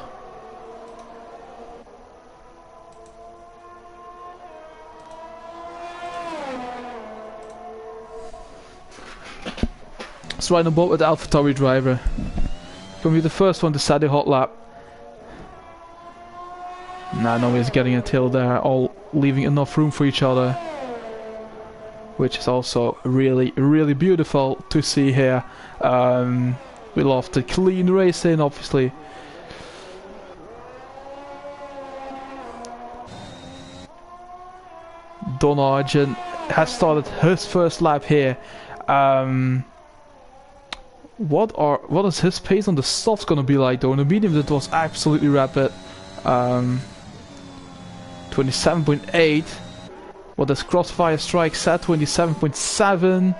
A: It's right on board with the AlphaTauri driver. Gonna be the first one to set a hot lap. Nah, nobody's getting a tail there, all leaving enough room for each other. Which is also really beautiful to see here. We love the clean racing, obviously. Don Argent has started his first lap here. What is his pace on the softs gonna be like though? On the medium it was absolutely rapid. 27.8. What does Crossfire Strike set? 27.7.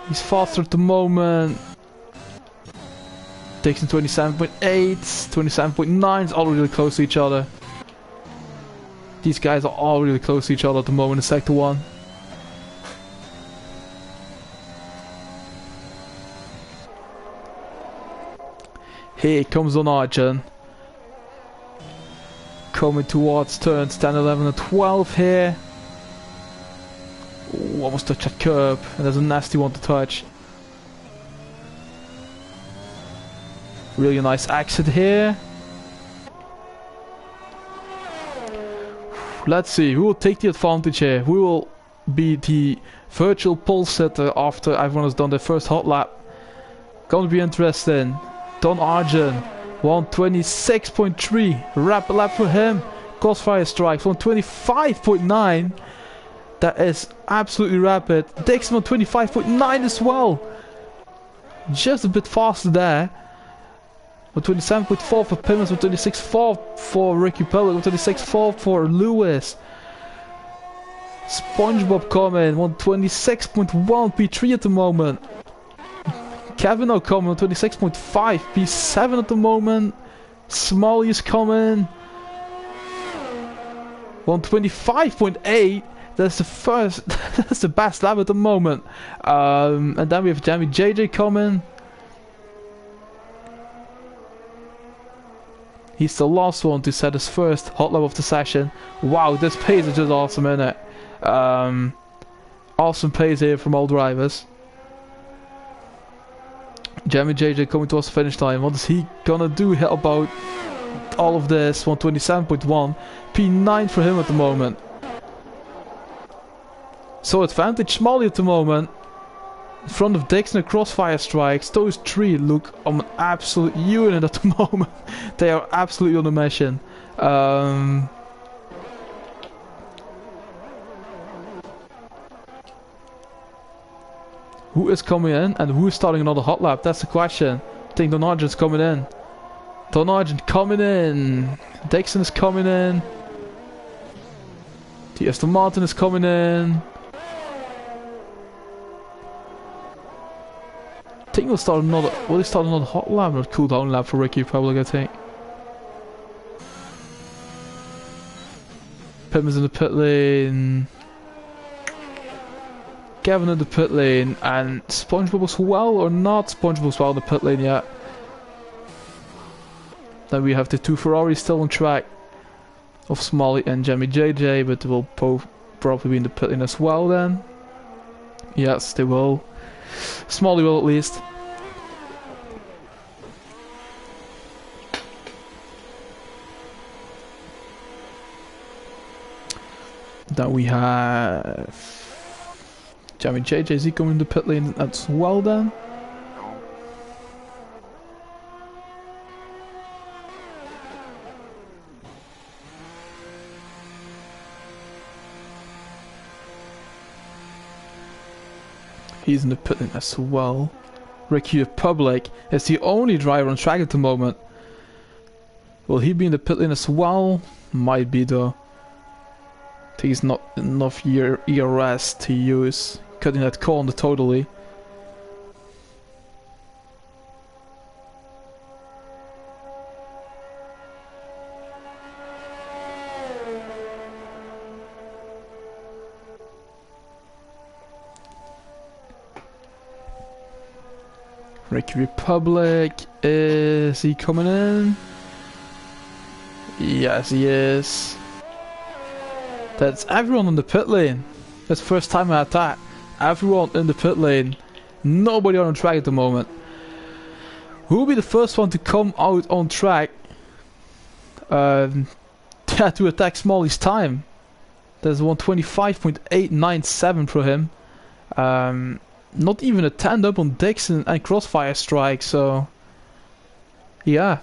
A: He's faster at the moment. Takes him 27.8, 27.9. It's all really close to each other. These guys are all really close to each other at the moment in Sector 1. Here comes Don Argent. Coming towards turns 10, 11 and 12 here. Ooh, almost touched that curb, and there's a nasty one to touch. Really nice exit here. Let's see, who will take the advantage here? Who will be the virtual pole sitter after everyone has done their first hot lap? Gonna be interesting. Don Argent, 126.3, rapid lap for him. Crossfire Strike, 125.9. That is absolutely rapid. Dixon on 25.9 as well. Just a bit faster there. 127.4 for Pimmons, 126.4 for Ricky Pellick, 126.4 for Lewis. SpongeBob coming, 126.1 P3 at the moment. Kevin coming, 26.5 P7 at the moment. Smalley is coming, 125.8. That's the first, that's the best lap at the moment. And then we have Jammy JJ coming. He's the last one to set his first hot lap of the session. Wow, this pace is just awesome, isn't it? Awesome pace here from all drivers. Jammy JJ coming towards the finish line. What is he gonna do about all of this? 127.1. P9 for him at the moment. So advantage Smalley at the moment. In front of Dixon and Crossfire Strikes, those three look on an absolute unit at the moment. They are absolutely on a mission. Who is coming in and who is starting another hot lap? That's the question. I think Don Argent's coming in. Don Argent coming in. Dixon is coming in. The Aston Martin is coming in. I think we'll start another. Will he start another hot lap? Not cool down lap for Ricky Republic, I think. Pittman's in the pit lane. Kevin in the pit lane, and SpongeBob as well, or not SpongeBob as well in the pit lane yet. Then we have the two Ferraris still on track of Smalley and Jamie JJ, but they will both probably be in the pit lane as well then. Yes, they will. Smalley will at least. Then we have Jamie JJ, is he coming in the pit lane as well then? He's in the pit lane as well. Ricky Republic is the only driver on track at the moment. Will he be in the pit lane as well? Might be though. I think he's not enough ERS to use. Cutting that corner totally. Ricky Republic, is he coming in? Yes, he is. That's everyone in the pit lane. That's the first time I had that. Everyone in the pit lane. Nobody on track at the moment. Who will be the first one to come out on track? To attack Smalley's time. There's 125.897 for him. Not even a 10 up on Dixon and Crossfire Strike, so yeah.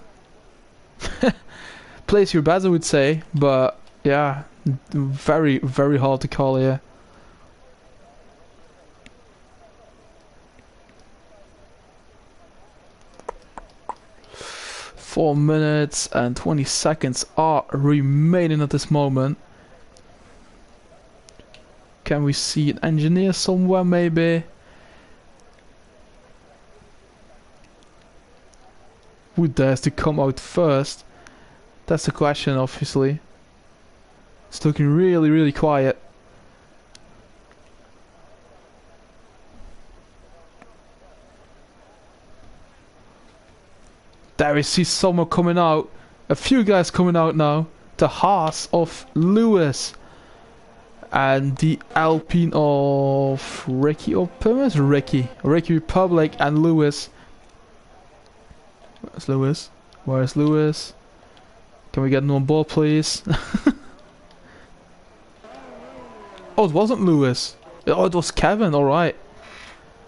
A: Place your bets, I would say, but yeah, very, very hard to call here. Four minutes and 20 seconds are remaining at this moment. Can we see an engineer somewhere maybe? Who dares to come out first? That's the question, obviously. It's looking really, really quiet. There we see someone coming out. A few guys coming out now. The Haas of Lewis. And the Alpine of Ricky or Pumas? Ricky Republic and Lewis. Where's Lewis? Where's Lewis? Can we get him on board, please? Oh, it wasn't Lewis. Oh, it was Kevin, alright.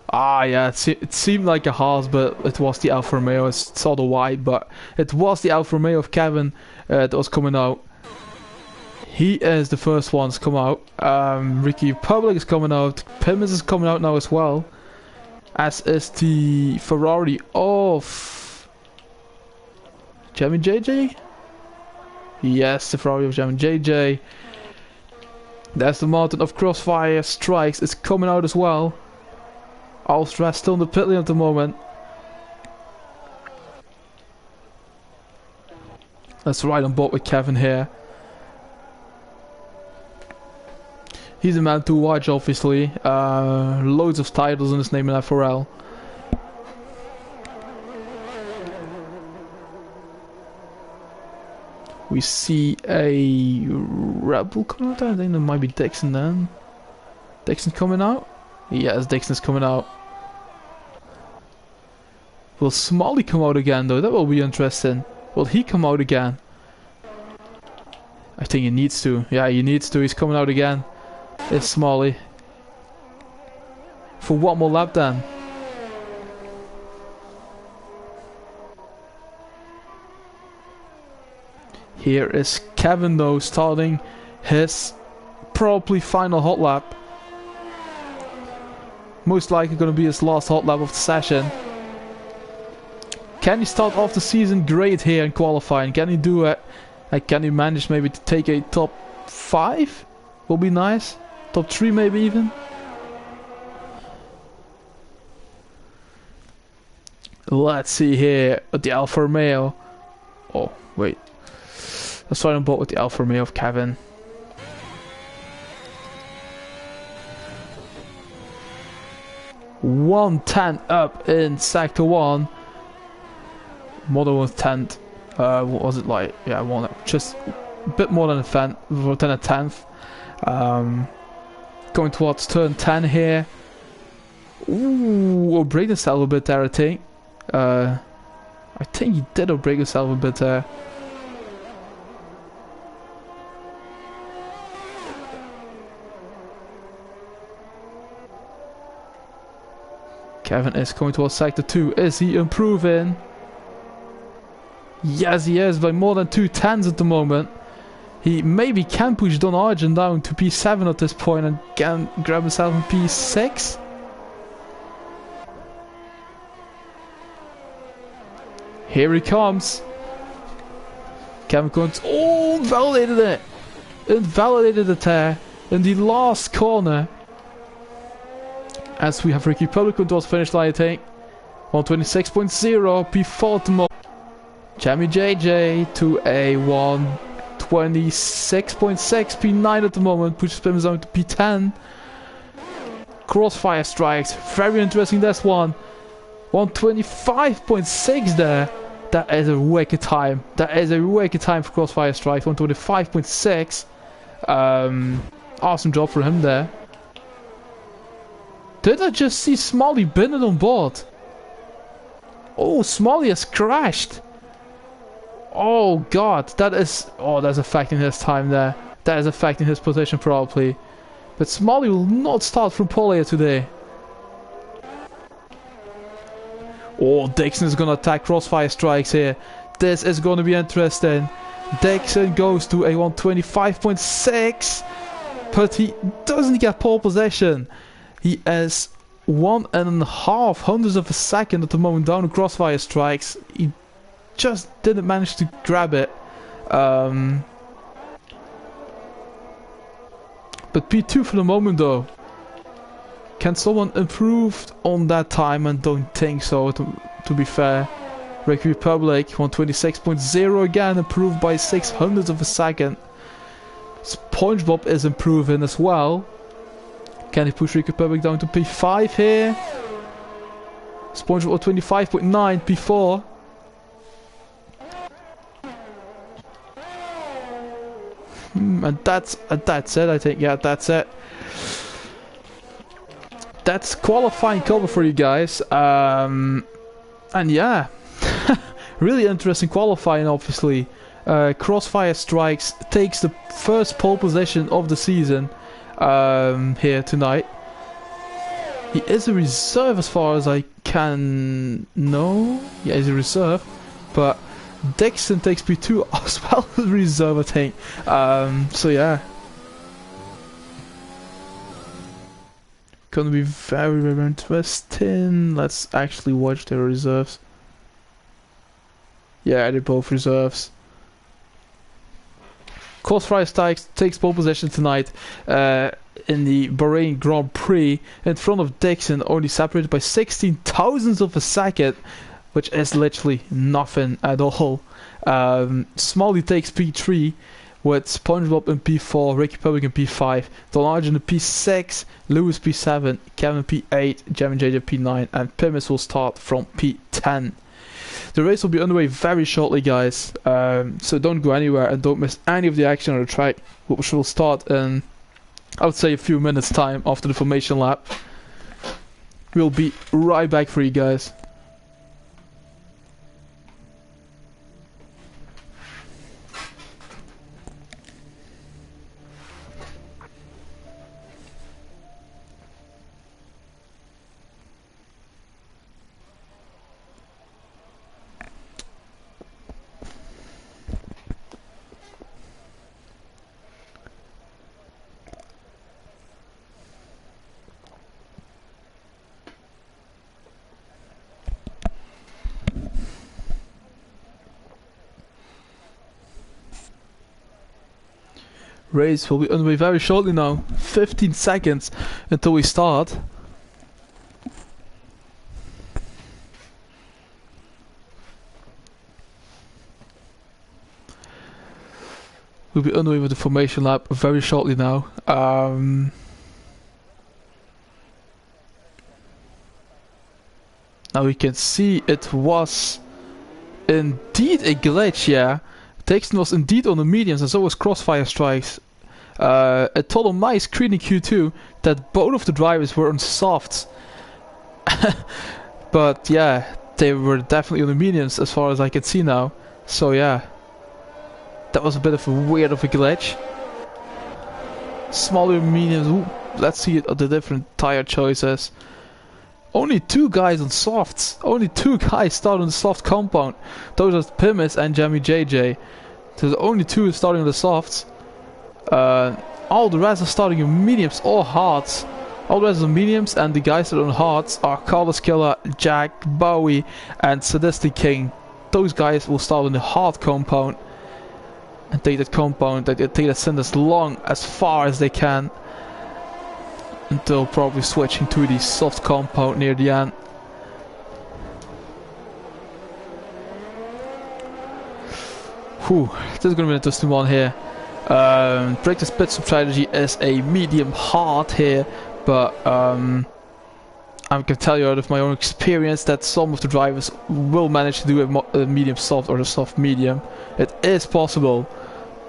A: Ah, yeah, it seemed like a Haas, but it was the Alfa Romeo. I saw the white, but it was the Alfa Romeo of Kevin that was coming out. He is the first one to come out. Ricky Republic is coming out. Pimmins is coming out now as well. As is the Ferrari of Jamie JJ? Yes, the Ferrari of Jamie JJ. There's the Martin of Crossfire Strikes. It's coming out as well. Alstra still in the pit lane at the moment. Let's ride on board with Kevin here. He's a man to watch, obviously. Loads of titles in his name in FRL. We see a Red Bull coming out. I think there might be Dixon then. Dixon coming out? Yes, Dixon's coming out. Will Smalley come out again though? That will be interesting. Will he come out again? I think he needs to. Yeah, he needs to. He's coming out again. It's Smalley. for one more lap then. Here is Kevin though, starting his probably final hot lap. Most likely going to be his last hot lap of the session. Can he start off the season great here in qualifying? Can he do it? Can he manage maybe to take a top 5? Will be nice. Top 3 maybe even. Let's see here at the Alfa Romeo. Oh, wait. Let's try on board with the Alfa Romeo of Kevin. .110 up in sector 1. More than 1/10. What was it like? Yeah, just a bit more than a tenth. Going towards turn 10 here. Ooh, break himself a bit there, I think. I think he did break himself a bit there. Kevin is going towards sector 2. Is he improving? Yes, he is, by more than 2/10s at the moment. He maybe can push Don Argent down to P7 at this point and can grab himself in P6. Here he comes. Kevin Kuntz. Oh, invalidated it. Invalidated it there in the last corner. As we have Ricky Public towards finish line, I think. 126.0, P4 to mo. Jamie JJ to a 126.6, P9 at the moment, pushes him down to P10. Crossfire strikes, very interesting this one. 125.6 there. That is a wicked time. That is a wicked time for Crossfire strikes. 125.6. Awesome job for him there. Did I just see Smalley Bennett on board? Oh, Smalley has crashed. Oh god, that's affecting his time there. That is affecting his position probably. But Smalley will not start from pole here today. Oh, Dixon is gonna attack Crossfire strikes here. This is gonna be interesting. Dixon goes to a 125.6, but he doesn't get pole position. He is 1.5 hundredths of a second at the moment down to Crossfire strikes. He just didn't manage to grab it. But P2 for the moment though. Can someone improve on that time? And don't think so, to be fair. Czech Republic 126.0 again, improved by 6 hundredths of a second. SpongeBob is improving as well. Can he push Czech Republic down to P5 here? SpongeBob 25.9, P4. And that's it, I think. Yeah, that's it. That's qualifying cover for you guys. And yeah, really interesting qualifying, obviously. Crossfire Strikes takes the first pole position of the season here tonight. He is a reserve as far as I can know. Yeah, he's a reserve. But Dixon takes P2 as well as a reserve, I think. So yeah. Gonna be very, very interesting. Let's actually watch their reserves. Yeah, they're both reserves. Crossfire Strikes takes pole position tonight in the Bahrain Grand Prix in front of Dixon, only separated by 16 thousandths of a second, which is literally nothing at all. Smalley takes P3 with SpongeBob in P4, Ricky Public in P5, Don Argent in P6, Lewis P7, Kevin P8, Jem and JJ P9, and Pimis will start from P10. The race will be underway very shortly, guys, so don't go anywhere and don't miss any of the action on the track, which will start in, I would say, a few minutes time after the formation lap. We'll be right back for you guys. Race will be underway very shortly now. 15 seconds until we start. We'll be underway with the formation lap very shortly now. Now we can see it was indeed a glitch, yeah. Dixon was indeed on the mediums and so was Crossfire Strikes. It told on my screen in Q2 that both of the drivers were on softs. But yeah, they were definitely on the mediums as far as I can see now. So yeah, that was a bit of a weird of a glitch. Smaller mediums. Ooh, let's see the different tire choices. Only 2 guys on softs. Only 2 guys start on the soft compound. Those are Pimis and Jamie JJ. There's only 2 starting on the softs. All the rest are starting on mediums or hards. All the rest are mediums, and the guys that are on hards are Carlos Killer, Jack, Bowie, and Sadistic King. Those guys will start on the hard compound and take that compound, take that send as long as far as they can until probably switching to the soft compound near the end. Whew, this is gonna be an interesting one here. Practice pit stop strategy is a medium hard here, but I can tell you out of my own experience that some of the drivers will manage to do a medium soft or a soft medium. It is possible,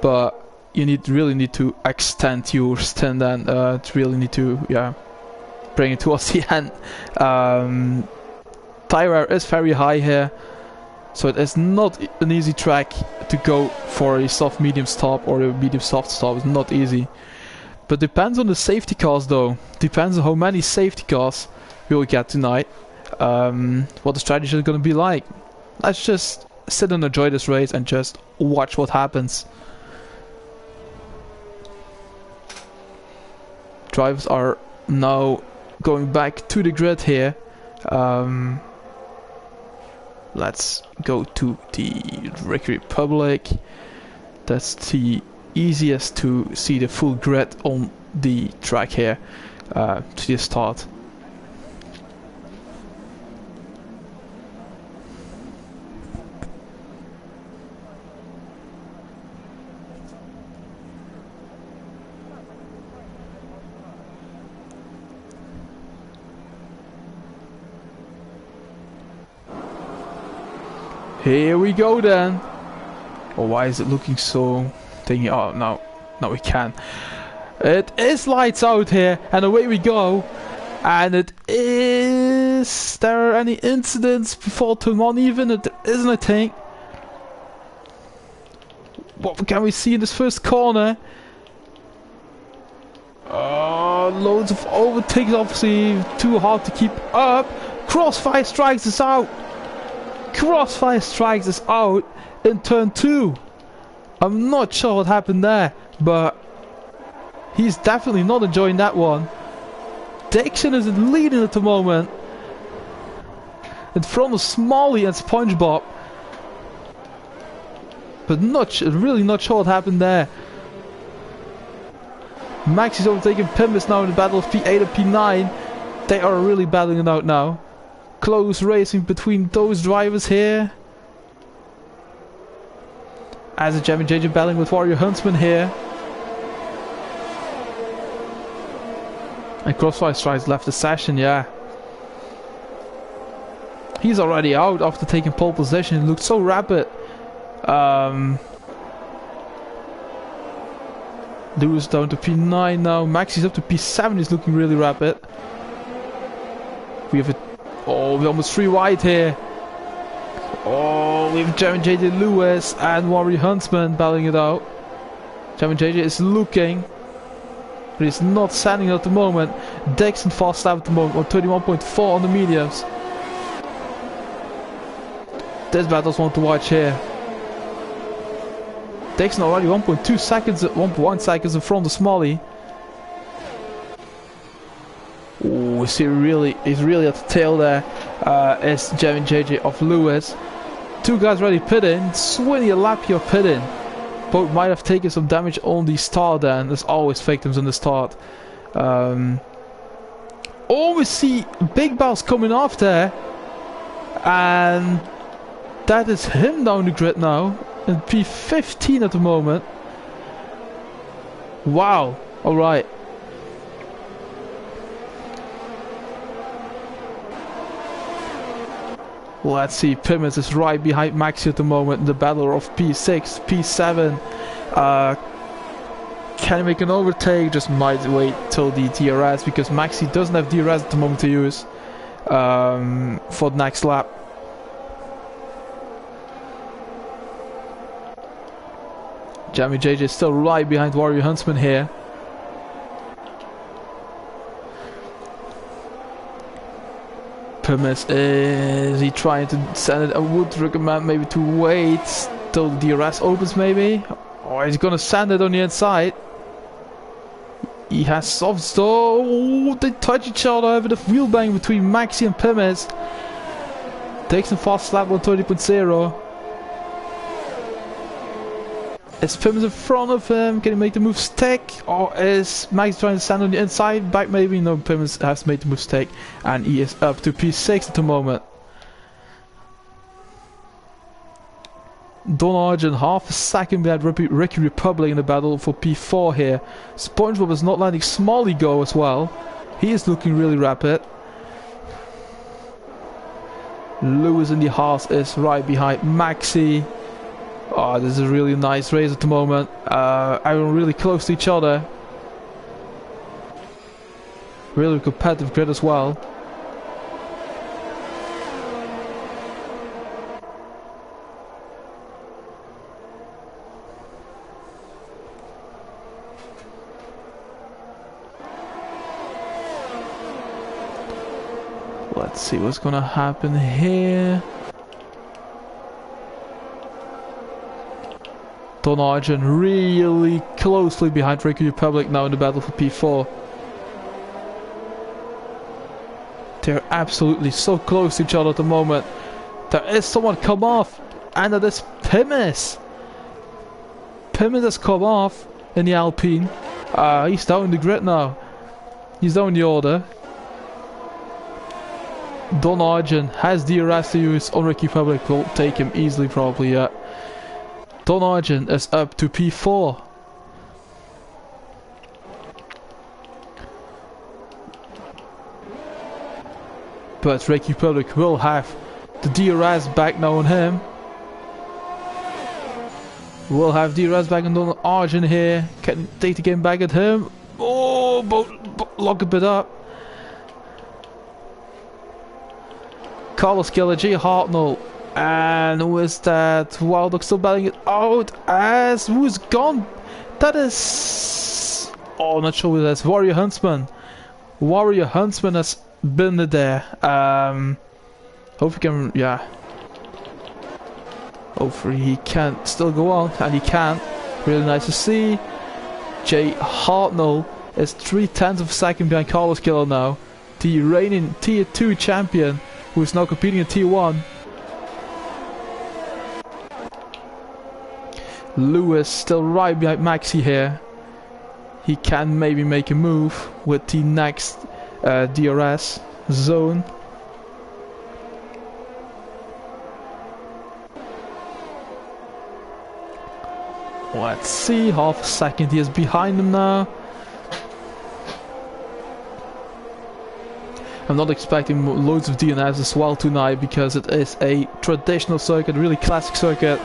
A: but you really need to extend your stint and really need to bring it towards the end. Tire wear is very high here, so it is not an easy track to go for a soft medium stop or a medium soft stop. It's not easy, but depends on the safety cars though. Depends on how many safety cars we will get tonight, what the strategy is going to be like. Let's just sit and enjoy this race and just watch what happens. Drivers are now going back to the grid here. Let's go to the Czech Republic. That's the easiest to see the full grid on the track here to the start. Here we go then. Oh, why is it looking so thingy? Oh, no, we can. It is lights out here, and away we go. And it is. There are any incidents before turn 1 even? It isn't, I think. What can we see in this first corner? Loads of overtakes, obviously too hard to keep up. Crossfire Strikes is out. Crossfire Strikes is out in turn 2. I'm not sure what happened there, but he's definitely not enjoying that one. Dixon is leading at the moment in front of Smalley and SpongeBob, but really not sure what happened there. Max is overtaking Pimbus now in the battle of P8 and P9. They are really battling it out now. Close racing between those drivers here. As a Jamie JJ battling with Warrior Huntsman here. And Crossfire Strikes left the session, yeah. He's already out after taking pole position. It looked so rapid. Lewis down to P9 now. Max is up to P7. He's looking really rapid. We have a... Oh, we're almost 3 wide here. Oh, we have Jamie JJ Lewis and Warrior Huntsman battling it out. Jamie JJ is looking, but he's not standing at the moment. Dixon fast lap at the moment on 31.4 on the mediums. This battle's one to watch here. Dixon already 1.2 seconds, 1.1 seconds in front of Smalley. Ooh, he's really at the tail there. Is Jamie JJ of Lewis. 2 guys ready pit in. Swinny a lap here pit in. Both might have taken some damage on the start then. There's always victims in the start. Always see big bounce coming off there. And that is him down the grid now. In P15 at the moment. Wow. Alright. Let's see, Pimmins is right behind Maxi at the moment in the battle of P6, P7. Can he make an overtake? Just might wait till the DRS, because Maxi doesn't have DRS at the moment to use for the next lap. Jamie JJ is still right behind Warrior Huntsman here. Is he trying to send it? I would recommend maybe to wait till the DRS opens maybe. Or he's gonna send it on the inside. He has soft stall. Oh, they touch each other over the wheel bang between Maxi and Pimmins. Takes a fast lap on 30.0. Is Pimmins in front of him? Can he make the move stick? Or is Max trying to stand on the inside? Back maybe? No, Pimmins has made the move stick. And he is up to P6 at the moment. Don Argent half a second behind Ricky Republic in the battle for P4 here. SpongeBob is not letting Smalley go as well. He is looking really rapid. Lewis in the Haas is right behind Maxi. Oh, this is a really nice race at the moment. Everyone really close to each other. Really competitive grid as well. Let's see what's gonna happen here. Don Argent really closely behind Ricky Republic now in the battle for P4. They're absolutely so close to each other at the moment. There is someone come off, and that is Pimmins. Pimmins has come off in the Alpine. He's down in the grid now. He's down in the order. Don Argent has DRS to use on Ricky Republic. Will take him easily probably, yeah. Don Argent is up to P4. But Ricky Republic will have the DRS back now on him. We'll have DRS back on Don Argent here. Can take the game back at him. Oh, lock a bit up. Carlos Keller, J. Hartnell. And who is that? Wild Dog still battling it out as who's gone? That is... Oh, not sure who that's. Warrior Huntsman. Warrior Huntsman has been there. Hope he can... Yeah. Hopefully he can still go on. And he can. Really nice to see. J. Hartnell is 0.3 of a second behind Carlos Keller now. The reigning Tier 2 champion who is now competing in Tier 1. Lewis still right behind Maxi here. He can maybe make a move with the next DRS zone. Let's see, half a second he is behind him now. I'm not expecting loads of DNFs as well tonight because it is a traditional circuit, really classic circuit.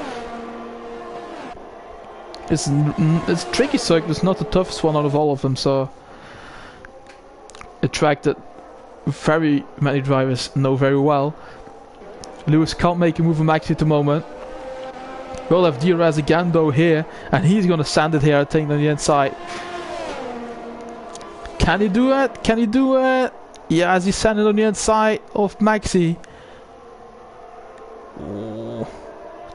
A: It's a tricky circuit, it's not the toughest one out of all of them, so a track that very many drivers know very well. Lewis can't make a move on Maxi at the moment. We'll have DRS again though here, and he's gonna sand it here I think on the inside. Can he do it? Can he do it? Yeah, as he sand it on the inside of Maxi. Ooh.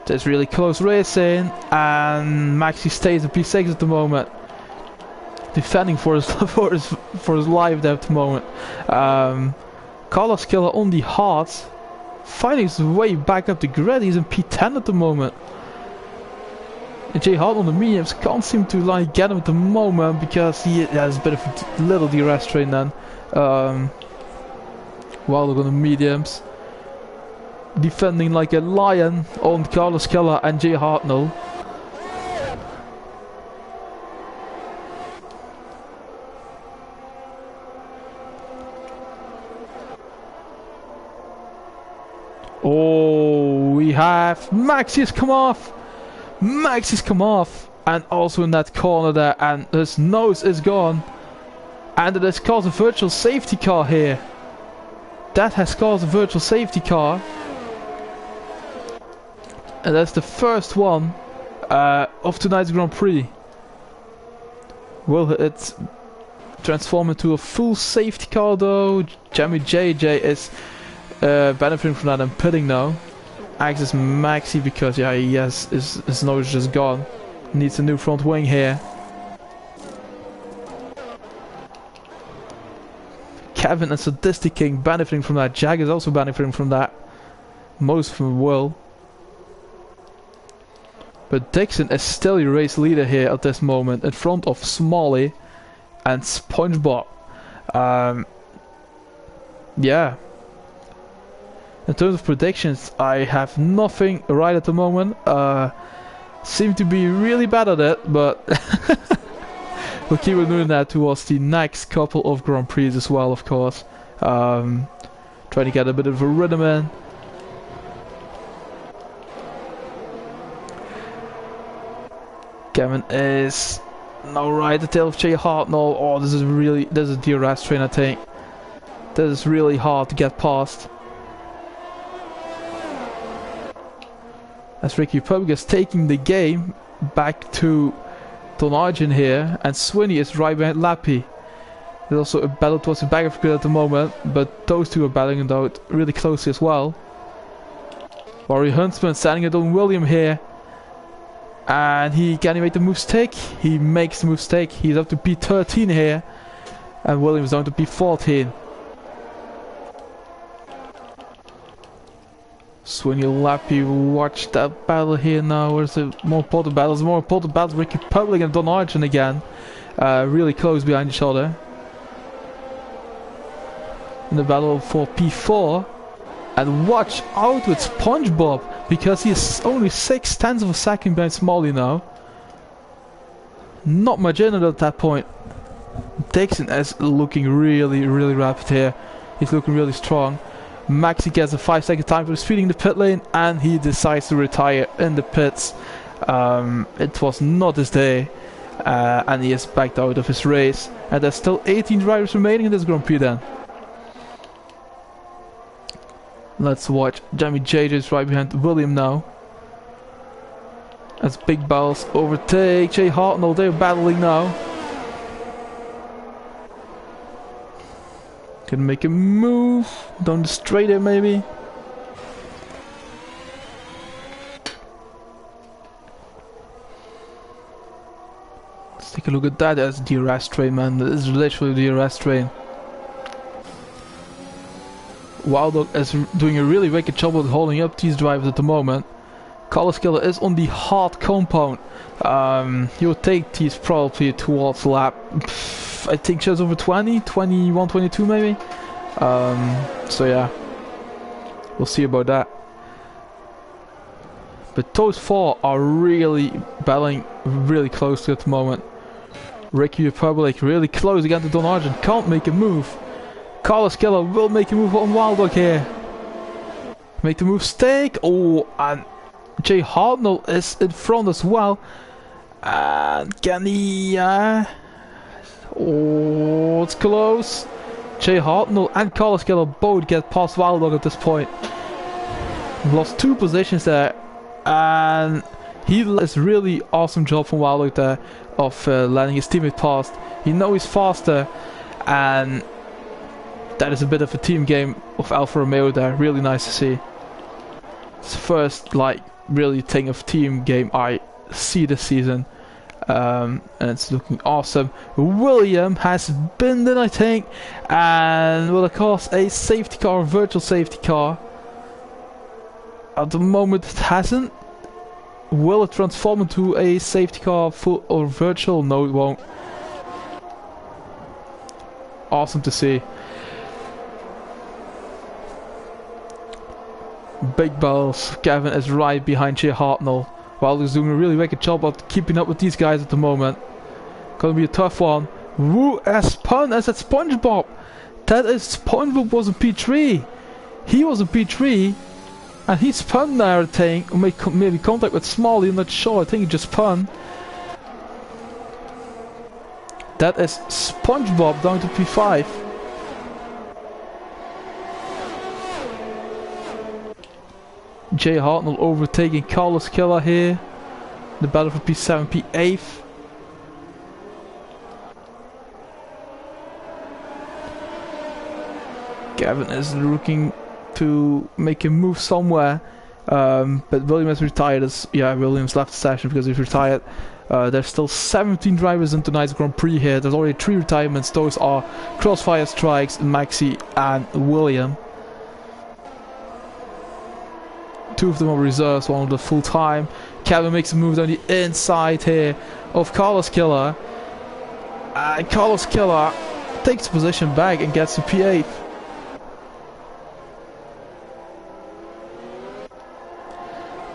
A: There's really close racing, and Maxi stays at P6 at the moment, defending for his for his life there at the moment. Carlos Keller on the hard, finding his way back up the grid. He's in P10 at the moment. And Jay Hart on the mediums can't seem to like get him at the moment because he has a bit of a little DRS train then. While on the mediums, defending like a lion on Carlos Keller and Jay Hartnell. Oh, we have Maxi's come off. Maxi's come off, and also in that corner there, and his nose is gone, and it has caused a virtual safety car here. That has caused a virtual safety car, and that's the first one of tonight's Grand Prix. Will it transform into a full safety car though? Jamie JJ is benefiting from that and pitting now. Axis Maxi because yeah, he has his nose just gone. Needs a new front wing here. Kevin and Sadistic King benefiting from that. Jag is also benefiting from that. Most of them will. But Dixon is still your race leader here at this moment in front of Smalley and SpongeBob. Yeah. In terms of predictions, I have nothing right at the moment. Seem to be really bad at it, but we'll keep on doing that towards the next couple of Grand Prix as well, of course. Trying to get a bit of a rhythm in. Kevin is now right at the tail of Jay Hartnell. Oh, this is DRS train, I think. This is really hard to get past. As Ricky Republic is taking the game back to Don Arjun here, and Swinney is right behind Lappy. There's also a battle towards the back of the grid at the moment, but those two are battling it out really closely as well. Warrior Huntsman standing at Don William here, and can he make the mistake? He makes the mistake. He's up to P13 here, and William's down to P14. Swinny Lappy, watch that battle here now. Where's the more important battles? More important battles. Ricky Public and Don Arjun again. Really close behind each other. In the battle for P4. And watch out with SpongeBob, because he is only 0.6 of a second behind Smalley now. Not much in it at that point. Dixon is looking really rapid here. He's looking really strong. Maxi gets a 5-second time for speeding the pit lane, and he decides to retire in the pits. It was not his day, and he is backed out of his race. And there's still 18 drivers remaining in this Grand Prix then. Let's watch. Jamie JJ is right behind William now. As Big Bells overtake Jay Hartnell, they're battling now. Can make a move down the straight there maybe. Let's take a look at that. That's DRS train, man. That is literally the DRS train. Wild Dog is doing a really wicked job with holding up these drivers at the moment. Carlos Killer is on the hard compound. He will take these probably towards lap, I think just over 20, 21, 22 maybe. So yeah, we'll see about that. But those four are really battling really close at the moment. Ricky Republic really close again to Don Arjun, can't make a move. Carlos Keller will make a move on Wild Dog here. Make the move stake. Oh, and Jay Hartnell is in front as well. And can he... oh, it's close. Jay Hartnell and Carlos Keller both get past Wild Dog at this point. Lost 2 positions there. And he is really awesome job from Wild Dog there of letting his teammate past. He knows he's faster, and that is a bit of a team game of Alfa Romeo there. Really nice to see. It's the first like really thing of team game I see this season, and it's looking awesome. William has been in, I think, and will it cost a safety car, a virtual safety car? At the moment it hasn't. Will it transform into a safety car full or virtual? No, it won't. Awesome to see. Big balls. Kevin is right behind Jay Hartnell. While he's doing a really wicked job of keeping up with these guys at the moment. Gonna be a tough one. Woo, as spun as that SpongeBob. That is SpongeBob was in P3. He was in P3. And he spun there, I think. Or maybe contact with Smalley, I'm not sure. I think he just spun. That is SpongeBob down to P5. Jay Hartnell overtaking Carlos Killer here. The battle for P7, P8. Gavin is looking to make a move somewhere. But Williams retired. Williams left the session because he's retired. There's still 17 drivers in tonight's Grand Prix here. There's already 3 retirements. Those are Crossfire Strikes, Maxi and William. 2 of them are reserves, 1 of the full time. Kevin makes a move down the inside here of Carlos Killer. And Carlos Killer takes the position back and gets to P8.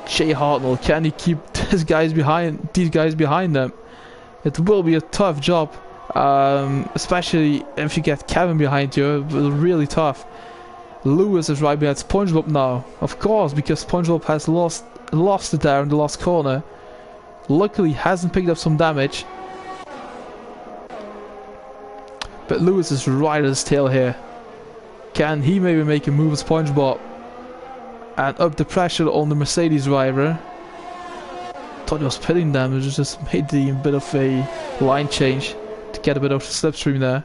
A: Jay Hartnell, can he keep these guys behind them? It will be a tough job, especially if you get Kevin behind you. It will be really tough. Lewis is right behind SpongeBob now, of course, because SpongeBob has lost it there in the last corner. Luckily, hasn't picked up some damage, but Lewis is right at his tail here. Can he maybe make a move with SpongeBob and up the pressure on the Mercedes driver? Thought he was pitting them. It just made a bit of a line change to get a bit of slipstream there.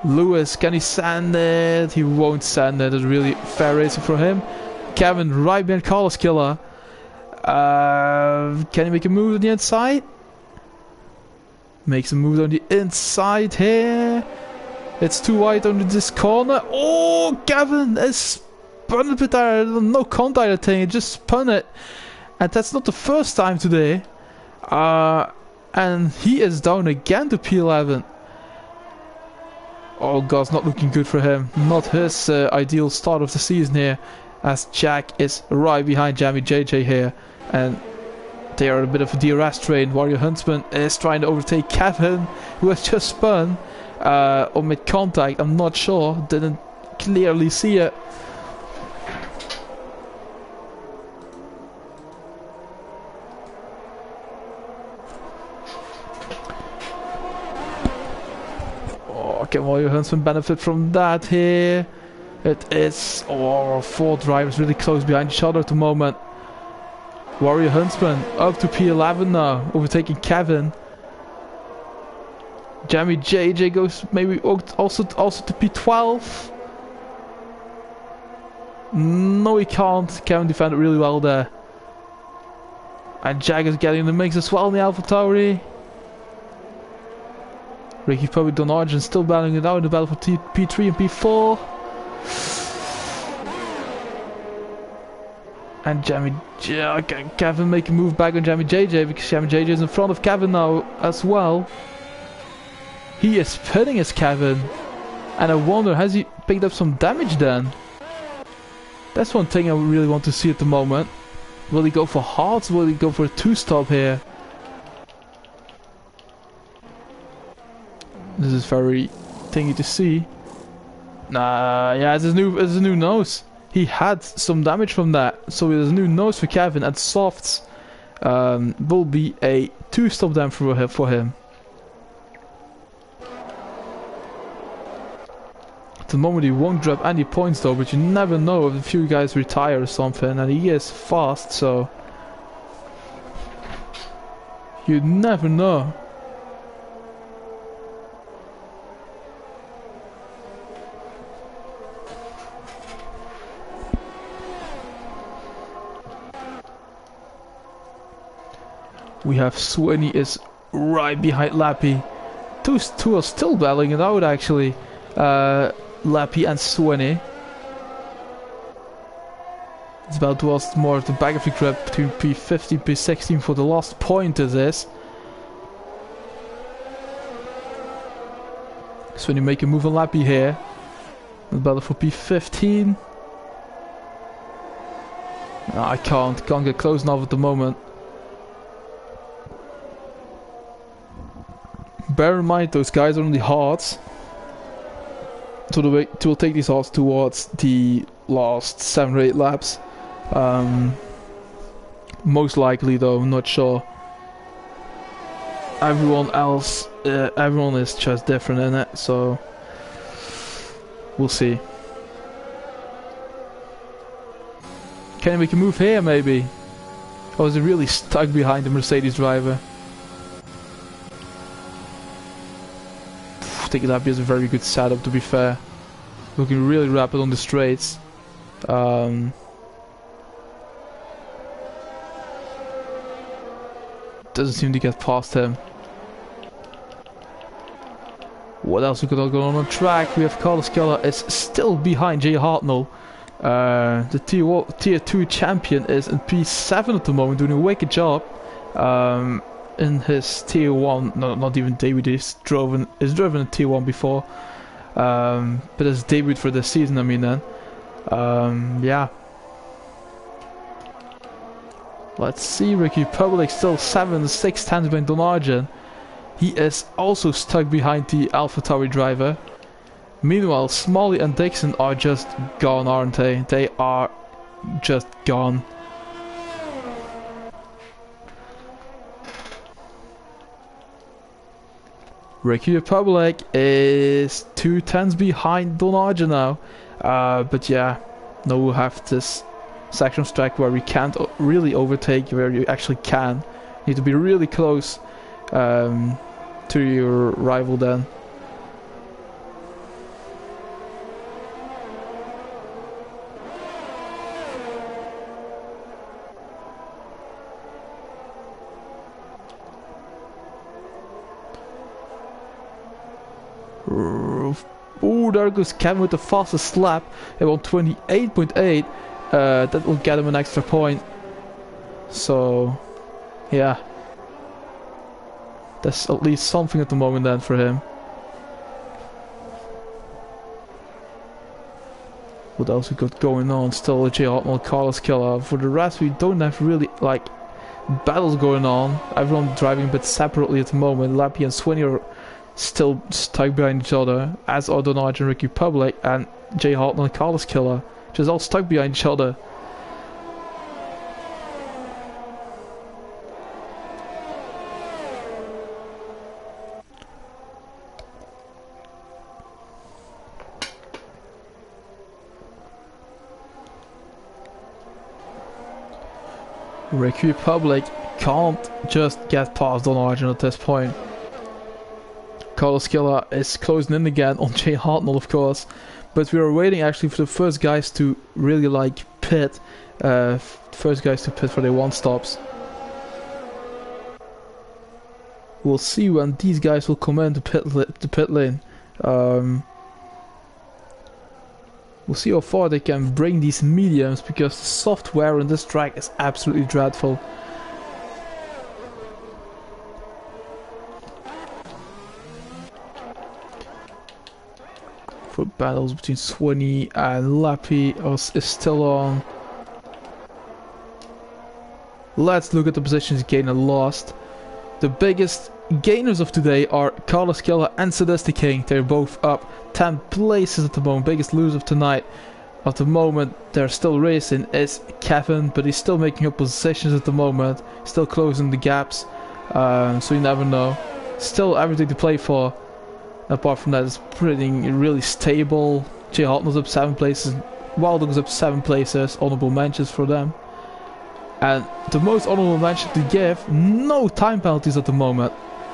A: Lewis, can he sand it? He won't sand it. It's really fair racing for him. Kevin right behind Carlos Killer. Can he make a move on the inside? Makes a move on the inside here. It's too wide under this corner. Oh, Gavin is spun a bit there. No contact, I think. He just spun it. And that's not the first time today. And he is down again to P11. Oh god, it's not looking good for him. Not his ideal start of the season here. As Jack is right behind Jamie JJ here. And they are a bit of a DRS train. Warrior Huntsman is trying to overtake Kevin, who has just spun. Or made contact, I'm not sure. Didn't clearly see it. Can Warrior Huntsman benefit from that here? It is 4 drivers really close behind each other at the moment. Warrior Huntsman up to P11 now, overtaking Kevin. Jamie JJ goes maybe also to P12. No, he can't. Kevin defended really well there. And Jack is getting the mix as well in the AlphaTauri. Ricky probably Donargen still battling it out in the battle for P3 and P4. And Kevin make a move back on Jamie JJ because Jamie JJ is in front of Kevin now as well. He is pitting his Kevin. And I wonder, has he picked up some damage then? That's one thing I really want to see at the moment. Will he go for hards? Will he go for a 2-stop here? This is very thingy to see. Nah, yeah, it's his new nose. He had some damage from that, so there's a new nose for Kevin, and softs will be a 2-stop then for him. At the moment he won't drop any points though, but you never know if a few guys retire or something, and he is fast, so you never know. We have Sweeney is right behind Lappy. Two are still battling it out actually. Lappy and Sweeney. It's about towards more of the back of the grid between P15 P16 for the last point this is. So when you make a move on Lappy here, the battle for P15. No, I can't get close enough at the moment. Bear in mind those guys are on the hards. So we'll take these hards towards the last 7 or 8 laps. Most likely though, I'm not sure. Everyone else, everyone is just different in it, so we'll see. Can he make a move here maybe? Or is he really stuck behind the Mercedes driver? I think that is a very good setup, to be fair. Looking really rapid on the straights. Doesn't seem to get past him. What else we got going on track? We have Carlos Keller is still behind Jay Hartnell. The tier 2 champion is in P7 at the moment, doing a wicked job. In his tier 1, no, not even debut, he's driven in tier 1 before. But his debut for this season, I mean then. Yeah. Let's see, Ricky Public still 6 tenths behind Don Argent. He is also stuck behind the AlphaTauri driver. Meanwhile, Smalley and Dixon are just gone, aren't they? They are just gone. Ricky Republic is 2 tenths behind Don Argent now. But yeah, now we'll have this section of track where we can't really overtake, where you actually can. You need to be really close to your rival then. Oh, there goes Kevin with the fastest lap at 128.8. That will get him an extra point. So, yeah. That's at least something at the moment then for him. What else we got going on? Still a Jay Hartnell, Carlos Keller. For the rest, we don't have really, like, battles going on. Everyone driving a bit separately at the moment. Lappy and Swinney are still stuck behind each other, as are Don Argent and Ricky Public, and Jay Hartnell and Carlos Keller, just all stuck behind each other. Ricky Public can't just get past Don Argent at this point. Carlos Keller is closing in again on Jay Hartnell, of course, but we are waiting actually for the first guys to really like pit, first guys to pit for their 1 stops. We'll see when these guys will come into the pit lane. We'll see how far they can bring these mediums, because the software on this track is absolutely dreadful. For battles between Swinney and Lappy is still on. Let's look at the positions gained and lost. The biggest gainers of today are Carlos Keller and Sadistic King. They're both up 10 places at the moment. Biggest loser of tonight. At the moment they're still racing is Kevin, but he's still making up positions at the moment. Still closing the gaps. So you never know. Still everything to play for. Apart from that, it's really stable. Jay Hartnell's up 7 places. Wildung's up 7 places. Honorable mentions for them. And the most honorable mention to give, no time penalties at the moment.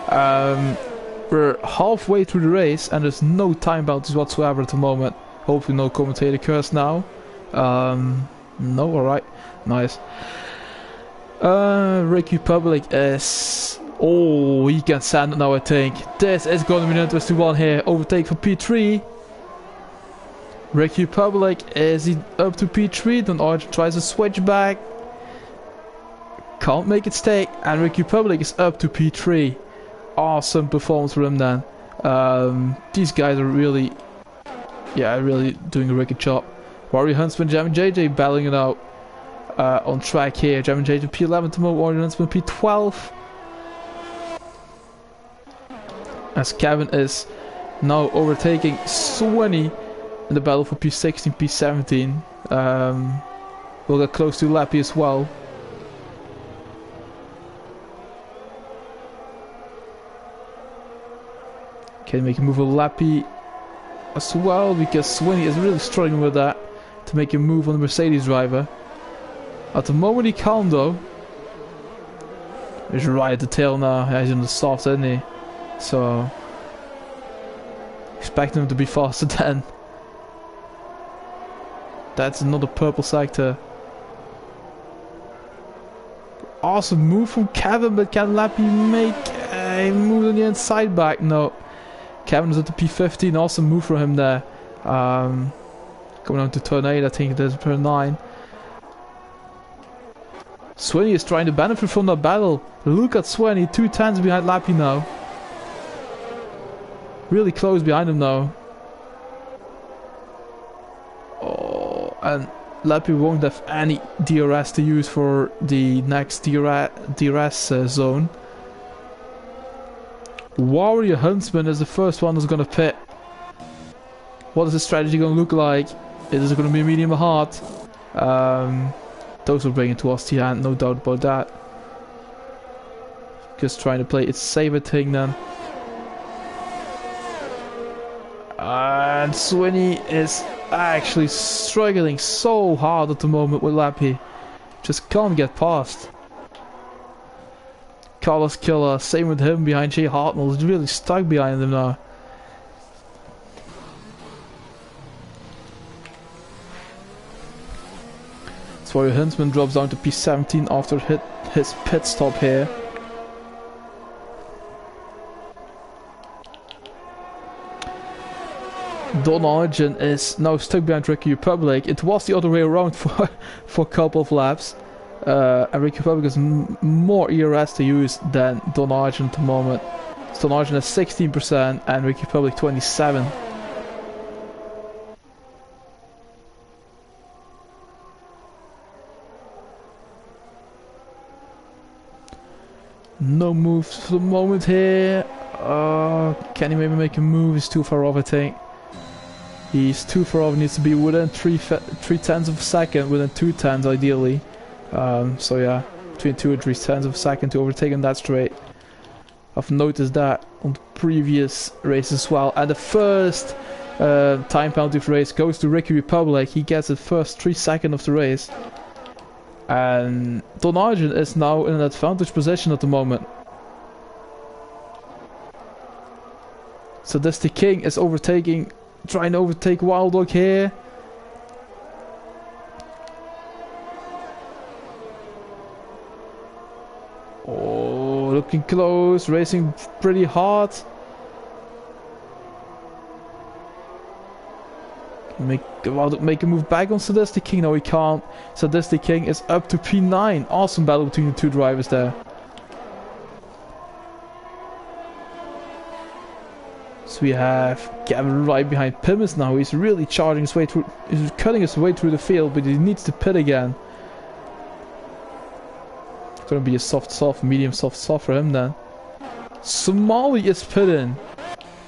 A: We're halfway through the race and there's no time penalties whatsoever at the moment. Hopefully no commentator curse now. No, alright. Nice. Ricky Public is... Oh, he can sand it now, I think. This is going to be an interesting one here. Overtake for P3. Ricky Public, is he up to P3? Don Argent tries to switch back. Can't make it stay. And Ricky Public is up to P3. Awesome performance for him then. These guys are really, really doing a wicked job. Warrior Huntsman, Jam and JJ battling it out on track here. Jam and JJ P11 to Warrior Huntsman P12. As Kevin is now overtaking Swinny in the battle for P16, P17. We'll get close to Lappy as well. Okay, make a move with Lappy as well, because Swinny is really struggling with that to make a move on the Mercedes driver. At the moment he can't though. He's right at the tail now. Yeah, he's on the soft, isn't he? So expect him to be faster then. That's another purple sector. Awesome move from Kevin, but can Lappy make a move on the inside back? No. Kevin is at the P15, awesome move from him there. Coming on to turn 8, I think it is turn 9. Swinny is trying to benefit from that battle. Look at Swinny, 2 tenths behind Lappy now. Really close behind him now. Oh, and Lappy won't have any DRS to use for the next DRS zone. Warrior Huntsman is the first one that's gonna pit. What is the strategy gonna look like? Is it gonna be medium or hard? Those will bring it to us, T-Hand, no doubt about that. Just trying to play its saber thing then. And Swinny is actually struggling so hard at the moment with Lappy. Just can't get past. Carlos Killer, same with him behind Jay Hartnell, is really stuck behind him now. So your Huntsman drops down to P17 after his pit stop here. Don Argent is now stuck behind Ricky Republic. It was the other way around for a couple of laps. And Ricky Republic has more ERS to use than Don Argent at the moment. So Don Argent has 16% and Ricky Republic 27%. No moves for the moment here. Can he maybe make a move? He's too far off, I think. He's too far off, needs to be within 3 tenths of a second, within 2 tenths ideally. So yeah, between 2 and 3 tenths of a second to overtake him that straight. I've noticed that on the previous race as well. And the first time penalty of the race goes to Ricky Republic. He gets the first 3 seconds of the race. And Don Argent is now in an advantage position at the moment. Sadistic King is trying to overtake Wild Dog here. Oh, looking close, racing pretty hard. Make a move back on Sadistic King. No, he can't. Sadistic King is up to P9. Awesome battle between the two drivers there. So we have Gavin right behind Pimmins now. He's really charging his way through. He's cutting his way through the field, but he needs to pit again. It's gonna be a soft, medium, soft for him then. Smalley is pitting.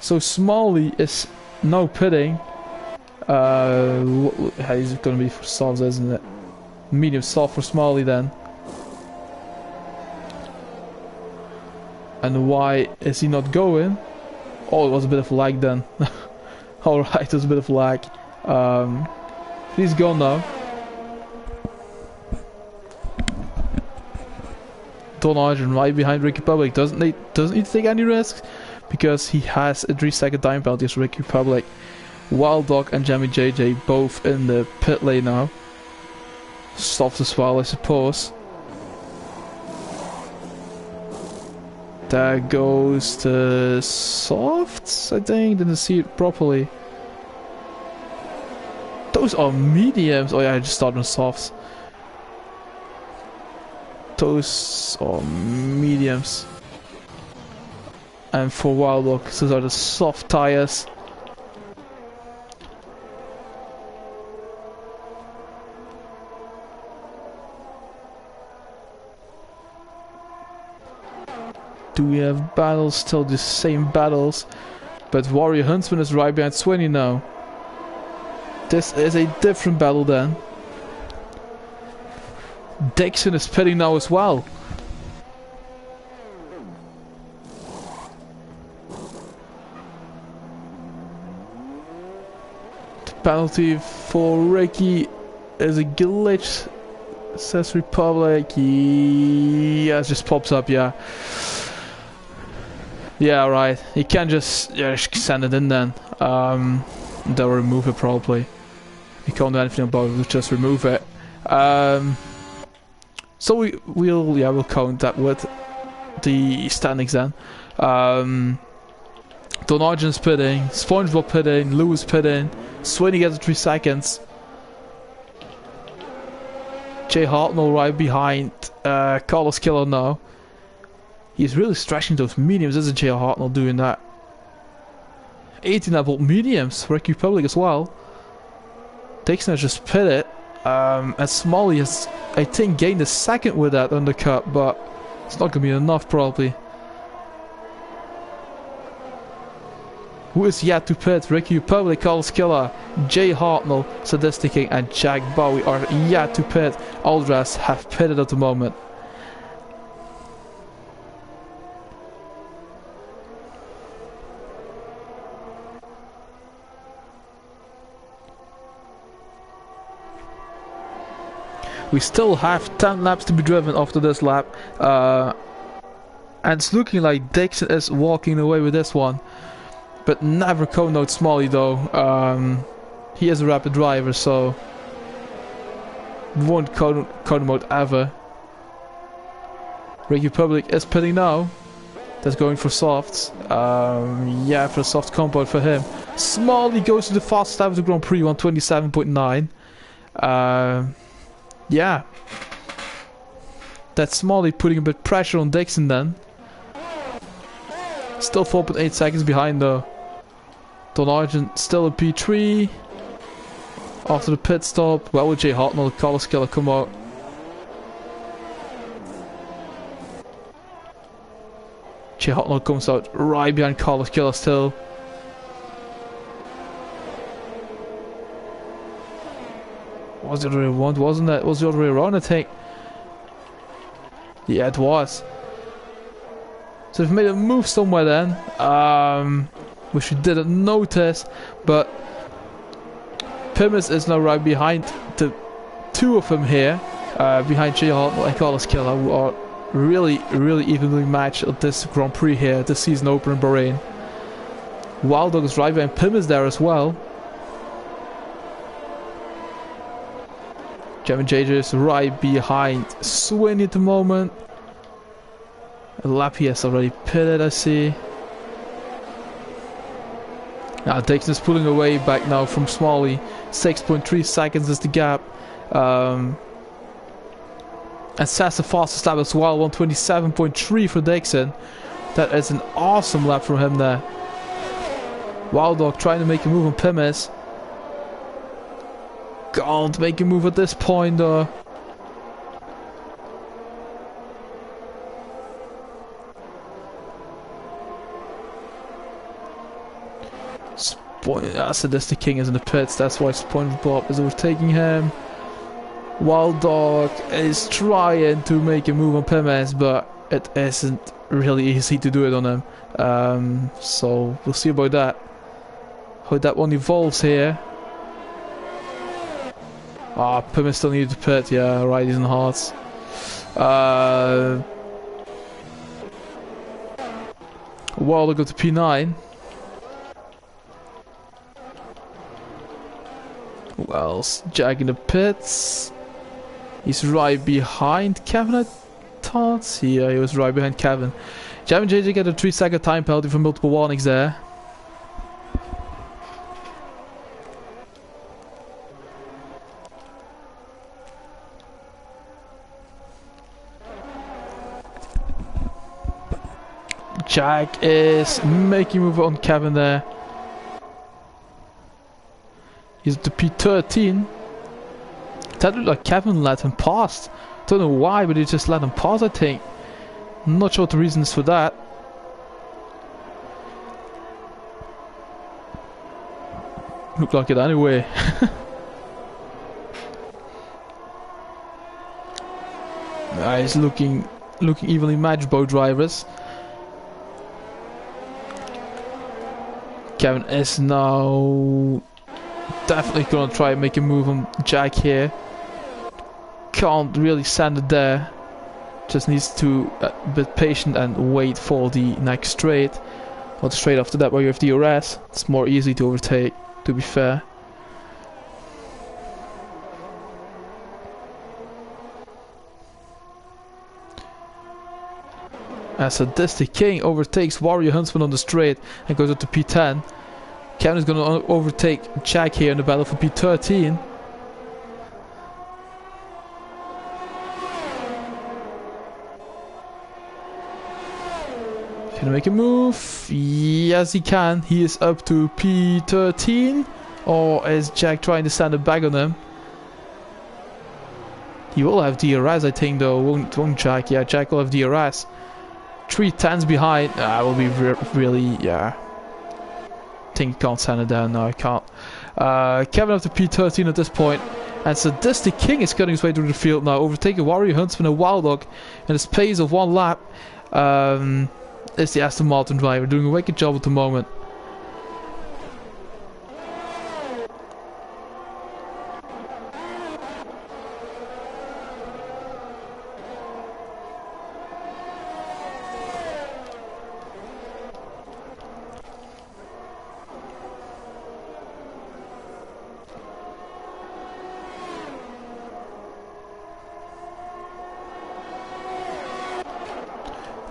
A: So Smalley is now pitting. He's gonna be for softs, isn't it? Medium soft for Smalley then. And why is he not going? Oh, it was a bit of lag then. Alright, it was a bit of lag. He's gone now. Don Argent right behind Ricky Public. Doesn't need to take any risks because he has a 3-second time penalty as Ricky Public. Wild Dog and Jammy JJ both in the pit lane now. Soft as well, I suppose. There goes the softs, I think. Didn't see it properly. Those are mediums. Oh yeah, I just started on softs. Those are mediums. And for Wild Dog, those are the soft tires. Do we have battles? Still the same battles. But Warrior Huntsman is right behind Sweeney now. This is a different battle then. Dixon is pitting now as well. The penalty for Ricky is a glitch, says Republic. Yeah, it just pops up, yeah. Yeah, right. You can't just send it in then. They'll remove it probably. You can't do anything about it, just remove it. So we'll count that with the standings then. Don Argent's pitting, SpongeBob pitting, Lewis pitting, Sweeney gets 3 seconds. Jay Hartnell right behind Carlos Killer now. He's really stretching those mediums, isn't Jay Hartnell doing that? 18 volt mediums, Rec Republic as well. Dixon has just pitted. And Smalley has, I think, gained a second with that undercut, but it's not going to be enough probably. Who is yet to pit? Ricky Republic, Carlos Killer, Jay Hartnell, Sadistic King, and Jack Bowie are yet to pit. All the rest have pitted at the moment. We still have 10 laps to be driven after this lap. And it's looking like Dixon is walking away with this one. But never co-note Smalley though. He is a rapid driver, so won't co-note ever. Rig Republic is pitting now. That's going for softs. Yeah, for a soft compound for him. Smalley goes to the fastest lap of the Grand Prix, 127.9. Yeah. That's Smalley putting a bit of pressure on Dixon then. Still 4.8 seconds behind though. Don Argent still in P3. After the pit stop. Well, with Jay Hartnell, Carlos Killer come out. Jay Hartnell comes out right behind Carlos Killer still. Was the other way around, wasn't it? Was the other way around, I think. Yeah, it was. So they've made a move somewhere then, which we didn't notice, but Pimmins is now right behind the two of them here, behind Jay Hartnell and Carlos Killer, who are really evenly matched at this Grand Prix here, this season opener in Bahrain. Wild Dog is right behind Pimmins there as well. Gavin JJ is right behind Sweeney at the moment. Lappy has already pitted, I see. Now Dixon is pulling away back now from Smalley. 6.3 seconds is the gap. And Sass the fastest lap as well, 127.3 for Dixon. That is an awesome lap from him there. Wild Dog trying to make a move on Pimmins. Can't make a move at this point though. Sadistic King is in the pits, that's why SpongeBob is overtaking him. Wild Dog is trying to make a move on Pimmins, but it isn't really easy to do it on him. So we'll see about that. How that one evolves here. Ah, Pimmins still needed to pit, yeah, right, he's in the hearts. Wild Dog go to P9. Who else? Jack in the pits. He's right behind Kevin, I thought. Yeah, he was right behind Kevin. Jam and JJ get a 3-second time penalty for multiple warnings there. Jack is making move on Kevin there. He's the P13. That looked like Kevin let him pass. Don't know why, but he just let him pass, I think. Not sure what the reason is for that. Looked like it anyway. He's looking evenly matched, both drivers. Kevin is now definitely gonna try and make a move on Jack here. Can't really send it there. Just needs to be patient and wait for the next straight. Or the straight after that where you have DRS. It's more easy to overtake, to be fair. As Sadistic King overtakes Warrior Huntsman on the straight and goes up to P10. Kevin is going to overtake Jack here in the battle for P13. Can he make a move? Yes, he can. He is up to P13. Or is Jack trying to stand a bag on him? He will have DRS, I think, though. Won't Jack? Yeah, Jack will have DRS. 3 tenths behind. Will be really, yeah. I think he can't send it down. No, I can't. Kevin up to P13 at this point. And Sadistic King is cutting his way through the field now, overtaking Warrior Huntsman and Wild Dog in a space of 1 lap. Is the Aston Martin driver doing a wicked job at the moment.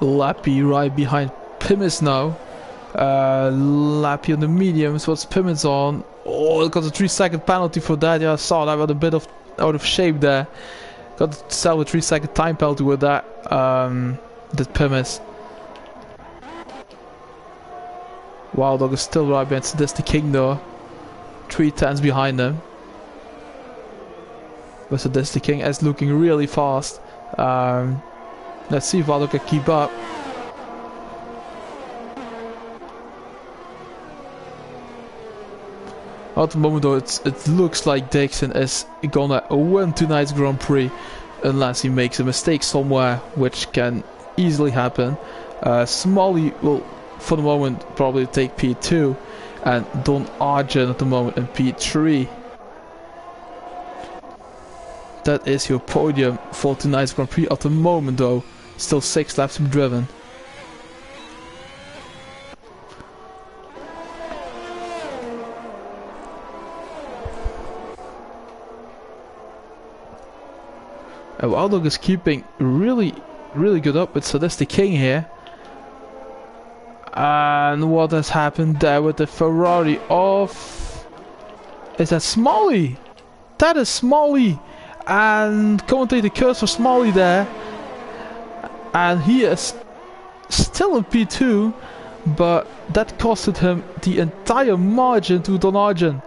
A: Lappy right behind Pimmins now. Lappy on the mediums. What's Pimmins on? Oh, got a 3-second penalty for that. Yeah, I saw that. Got a bit of out of shape there. Got to sell a 3-second time penalty with that. That Pimmins. Wild Dog is still right behind Sadistic King though. 3 tenths behind them. But Sadistic King is looking really fast. Let's see if Wild Dog can keep up. At the moment though, it looks like Dixon is gonna win tonight's Grand Prix unless he makes a mistake somewhere, which can easily happen. Smalley will, for the moment, probably take P2, and Don Arjun at the moment in P3. That is your podium for tonight's Grand Prix at the moment though. Still 6 laps to be driven. And Wild Dog is keeping really good up with Sadistic King here. And what has happened there with the Ferrari of... Is that Smalley? That is Smalley! And commentator curse for Smalley there. And he is still in P2, but that costed him the entire margin to Don Arjun.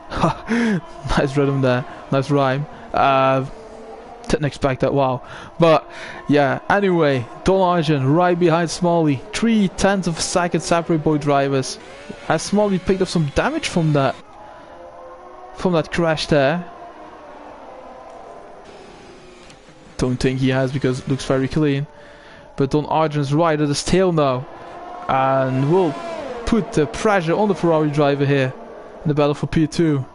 A: Nice rhythm there, nice rhyme. Didn't expect that, wow. But yeah, anyway, Don Arjun right behind Smalley. 3 tenths of a second separate both drivers. Has Smalley picked up some damage from that crash there? Don't think he has because it looks very clean. But Don Arjun's right at his tail now. And will put the pressure on the Ferrari driver here in the battle for P2.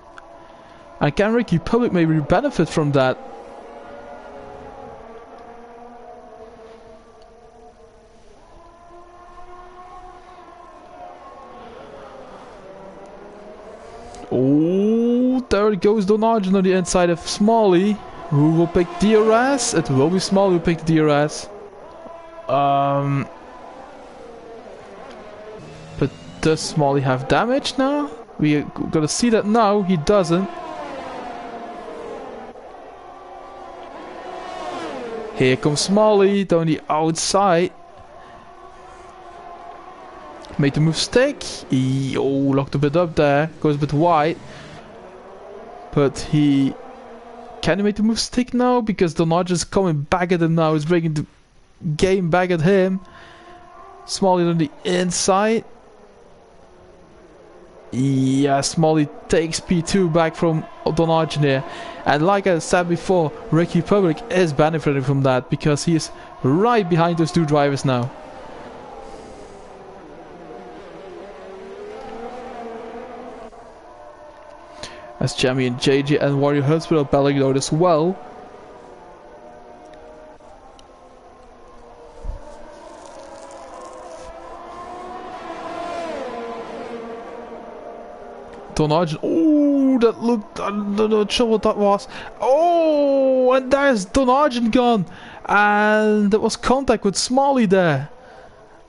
A: And can Ricky Public maybe benefit from that? Oh, there it goes, Don Arjun on the inside of Smalley. Who will pick DRS? It will be Smalley who will pick the DRS. But does Smalley have damage now? We gotta see that now. He doesn't. Here comes Smalley down the outside. Made the mistake. He locked a bit up there. Goes a bit wide. But he... Can he make the mistake now? Because Donage is coming back at him now. He's bringing the game back at him. Smalley on the inside. Yeah, Smalley takes P2 back from Donage here. And like I said before, Ricky Public is benefiting from that because he is right behind those two drivers now. As Jamie and JJ and Warrior Huntsman are battling out as well. Donage, oh, that looked, I'm not sure what that was. Oh, and there's Donage gone. And there was contact with Smalley there.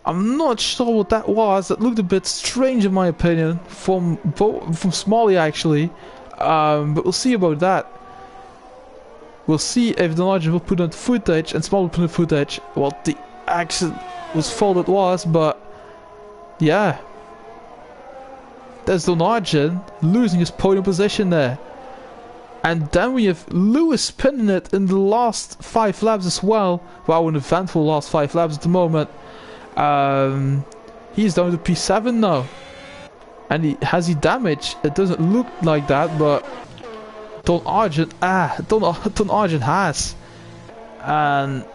A: I'm not sure what that was. That looked a bit strange in my opinion. From Smalley actually. But we'll see about that. We'll see if Donage will put on footage and Smalley will put on footage what the accident was fault it was, but yeah. There's Donage losing his podium position there. And then we have Lewis spinning it in the last 5 laps as well. Wow, an eventful last 5 laps at the moment. He's down to P7 now. And has he damage? It doesn't look like that, but Donage has. And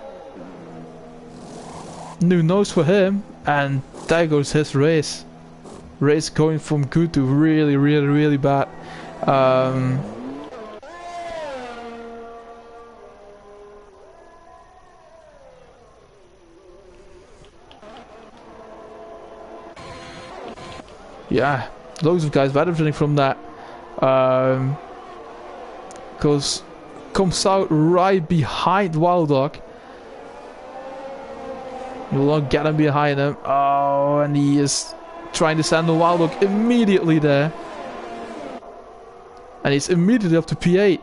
A: new nose for him. And there goes his race. Race going from good to really, really, really bad. Yeah, loads of guys benefiting from that. Because comes out right behind Wild Dog. You will not get him behind him. Oh, and he is trying to send the Wild Dog immediately there. And he's immediately up to P8.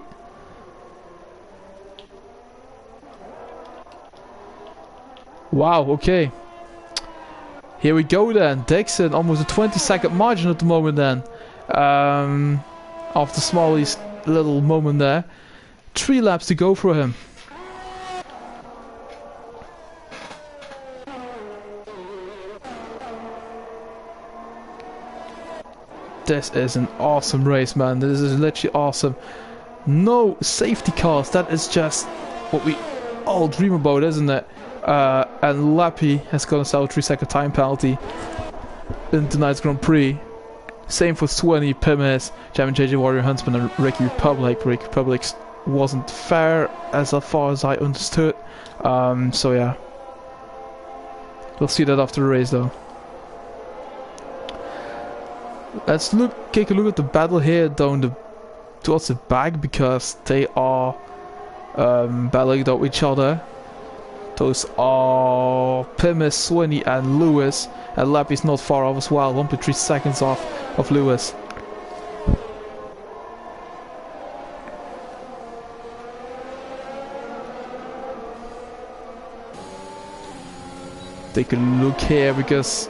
A: Wow, okay. Here we go then. Dixon, almost a 20-second margin at the moment then. After Smalley's little moment there. 3 laps to go for him. This is an awesome race, man. This is literally awesome. No safety cars. That is just what we all dream about, isn't it? And Lappy has got us out 3-second time penalty in tonight's Grand Prix. Same for Swanee, Pimis, Jam and JJ Warrior Huntsman and Ricky Republic. Ricky Republic wasn't fair as far as I understood. So yeah. We'll see that after the race though. Let's take a look at the battle here down towards the back because they are battling out each other. Those are Pimis, Swinney and Lewis, and Lappy's not far off as well, 1.3 seconds off of Lewis. Take a look here because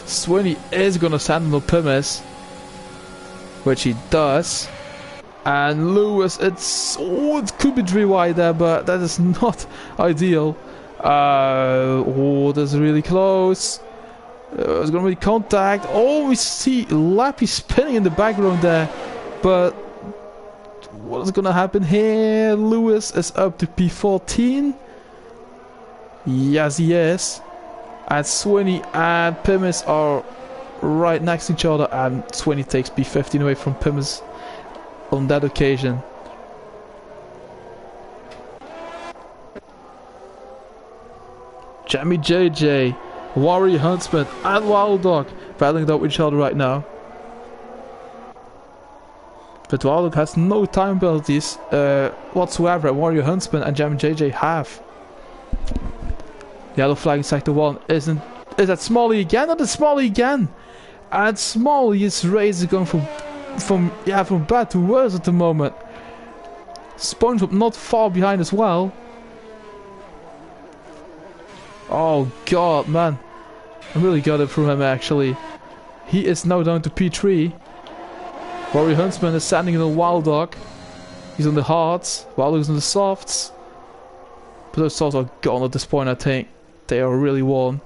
A: Swinney is gonna send him to Pimis, which he does. And Lewis, it could be 3 wide there, but that is not ideal. Oh, that's really close. It's gonna be contact. Oh, we see Lappy spinning in the background there, but what is gonna happen here? Lewis is up to P14. Yes, he is. And Swinney and Pimis are right next to each other, and Swinney takes P15 away from Pimis on that occasion. Jamie JJ, Warrior Huntsman and Wild Dog battling out with each other right now. But Wild Dog has no time penalties whatsoever, and Warrior Huntsman and Jamie JJ have. Yellow flag in sector 1 is that Smalley again? That is Smalley again! And Smalley's race is going from bad to worse at the moment. SpongeBob not far behind as well. Oh god, man. I really got it from him actually. He is now down to P3. Warrior Huntsman is standing in the Wild Dog. He's on the hards. Wild Dog is on the softs. But those softs are gone at this point, I think. They are really worn.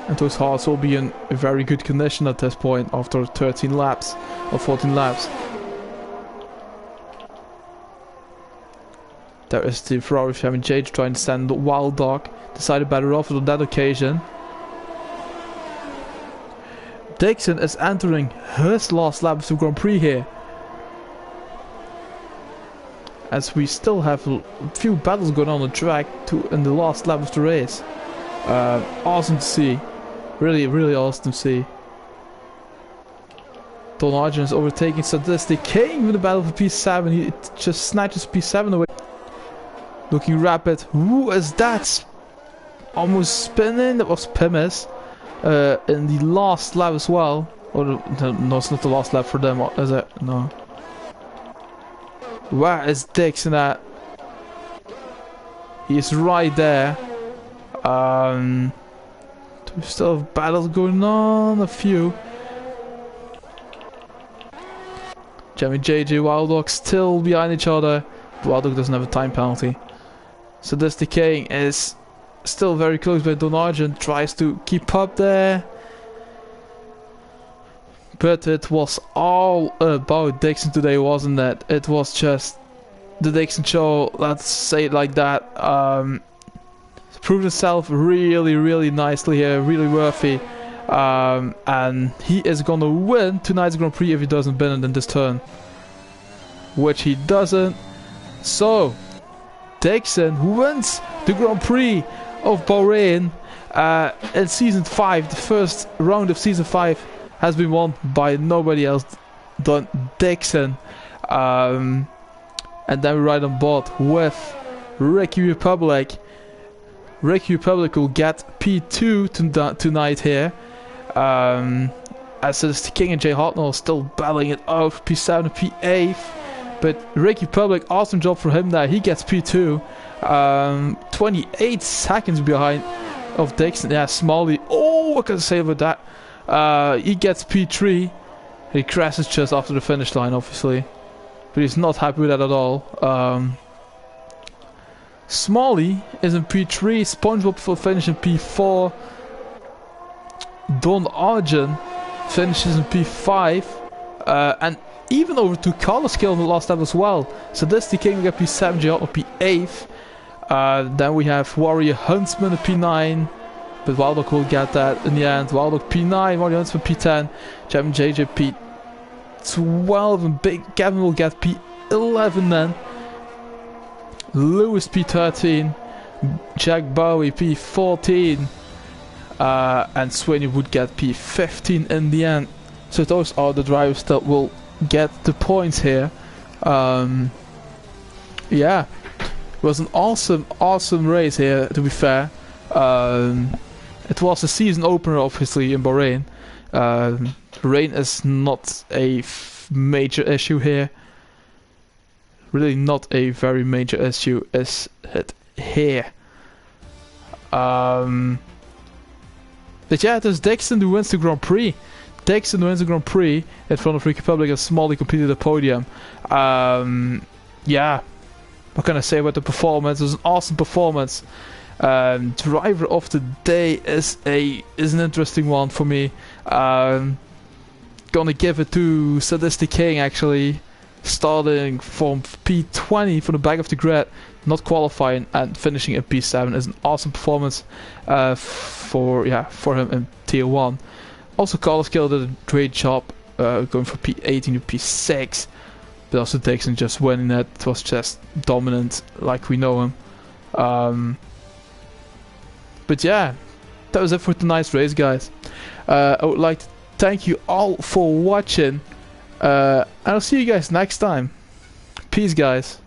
A: And those hards will be in a very good condition at this point after 13 laps or 14 laps. There is the Ferrari Family J trying to stand the Wild Dog. Decided better off on that occasion. Dixon is entering his last lap of the Grand Prix here. As we still have a few battles going on the track in the last lap of the race. Awesome to see. Really, really awesome to see. Don Argent is overtaking Sadistic King with the battle for P7. He just snatches P7 away. Looking rapid. Who is that? Almost spinning. That was Pimis. In the last lap as well. Or no, it's not the last lap for them, is it? No. Where is Dixon at? He's right there. We still have battles going on, a few. Jamie JJ, Wild Dog still behind each other. Wild Dog doesn't have a time penalty. Sadistic King is still very close by Don Argent, tries to keep up there. But it was all about Dixon today, wasn't it? It was just the Dixon show, let's say it like that. Proved himself really, really nicely here, really worthy. And he is gonna win tonight's Grand Prix if he doesn't win it in this turn. Which he doesn't. So, Dixon wins the Grand Prix of Bahrain in Season 5. The first round of Season 5 has been won by nobody else than Dixon. And then we ride on board with Ricky Republic. Ricky Republic will get P2 tonight here. As the King and Jay Hartnell still battling it out for P7 and P8. But Ricky Republic, awesome job for him there. He gets P2. 28 seconds behind of Dixon. Yeah, Smalley. Oh, what can I say about that? He gets P3. He crashes just after the finish line, obviously. But he's not happy with that at all. Smalley is in P3. SpongeBob will finish in P4. Don Argent finishes in P5. And even over to Carlos Kill in the last lap as well. So this the King will get P7, J on P8. Then we have Warrior Huntsman at P9. But Wild Dog will get that in the end. Wild Dog P9, Warrior Huntsman P10. Jam JJ P12. And Big Gavin will get P11 then. Lewis P13. Jack Bowie P14. And Sweeney would get P15 in the end. So those are the drivers that will get the points here. Yeah, it was an awesome race here, to be fair. It was a season opener obviously in Bahrain. Rain is not a major issue here. Really not a very major issue is it here. But yeah, it is Dixon who wins the Grand Prix. Dixon wins the Grand Prix in front of Ricky Republic as Smalley completed the podium. Yeah, what can I say about the performance? It was an awesome performance. Driver of the day is an interesting one for me. Gonna give it to Sadistic King actually, starting from P20 from the back of the grid, not qualifying and finishing at P7 is an awesome performance for him in Tier 1. Also Carlos Kill did a great job going from P18 to P6, but also Dixon just winning it. It was just dominant like we know him. But yeah, that was it for tonight's race, guys. I would like to thank you all for watching, and I'll see you guys next time. Peace, guys.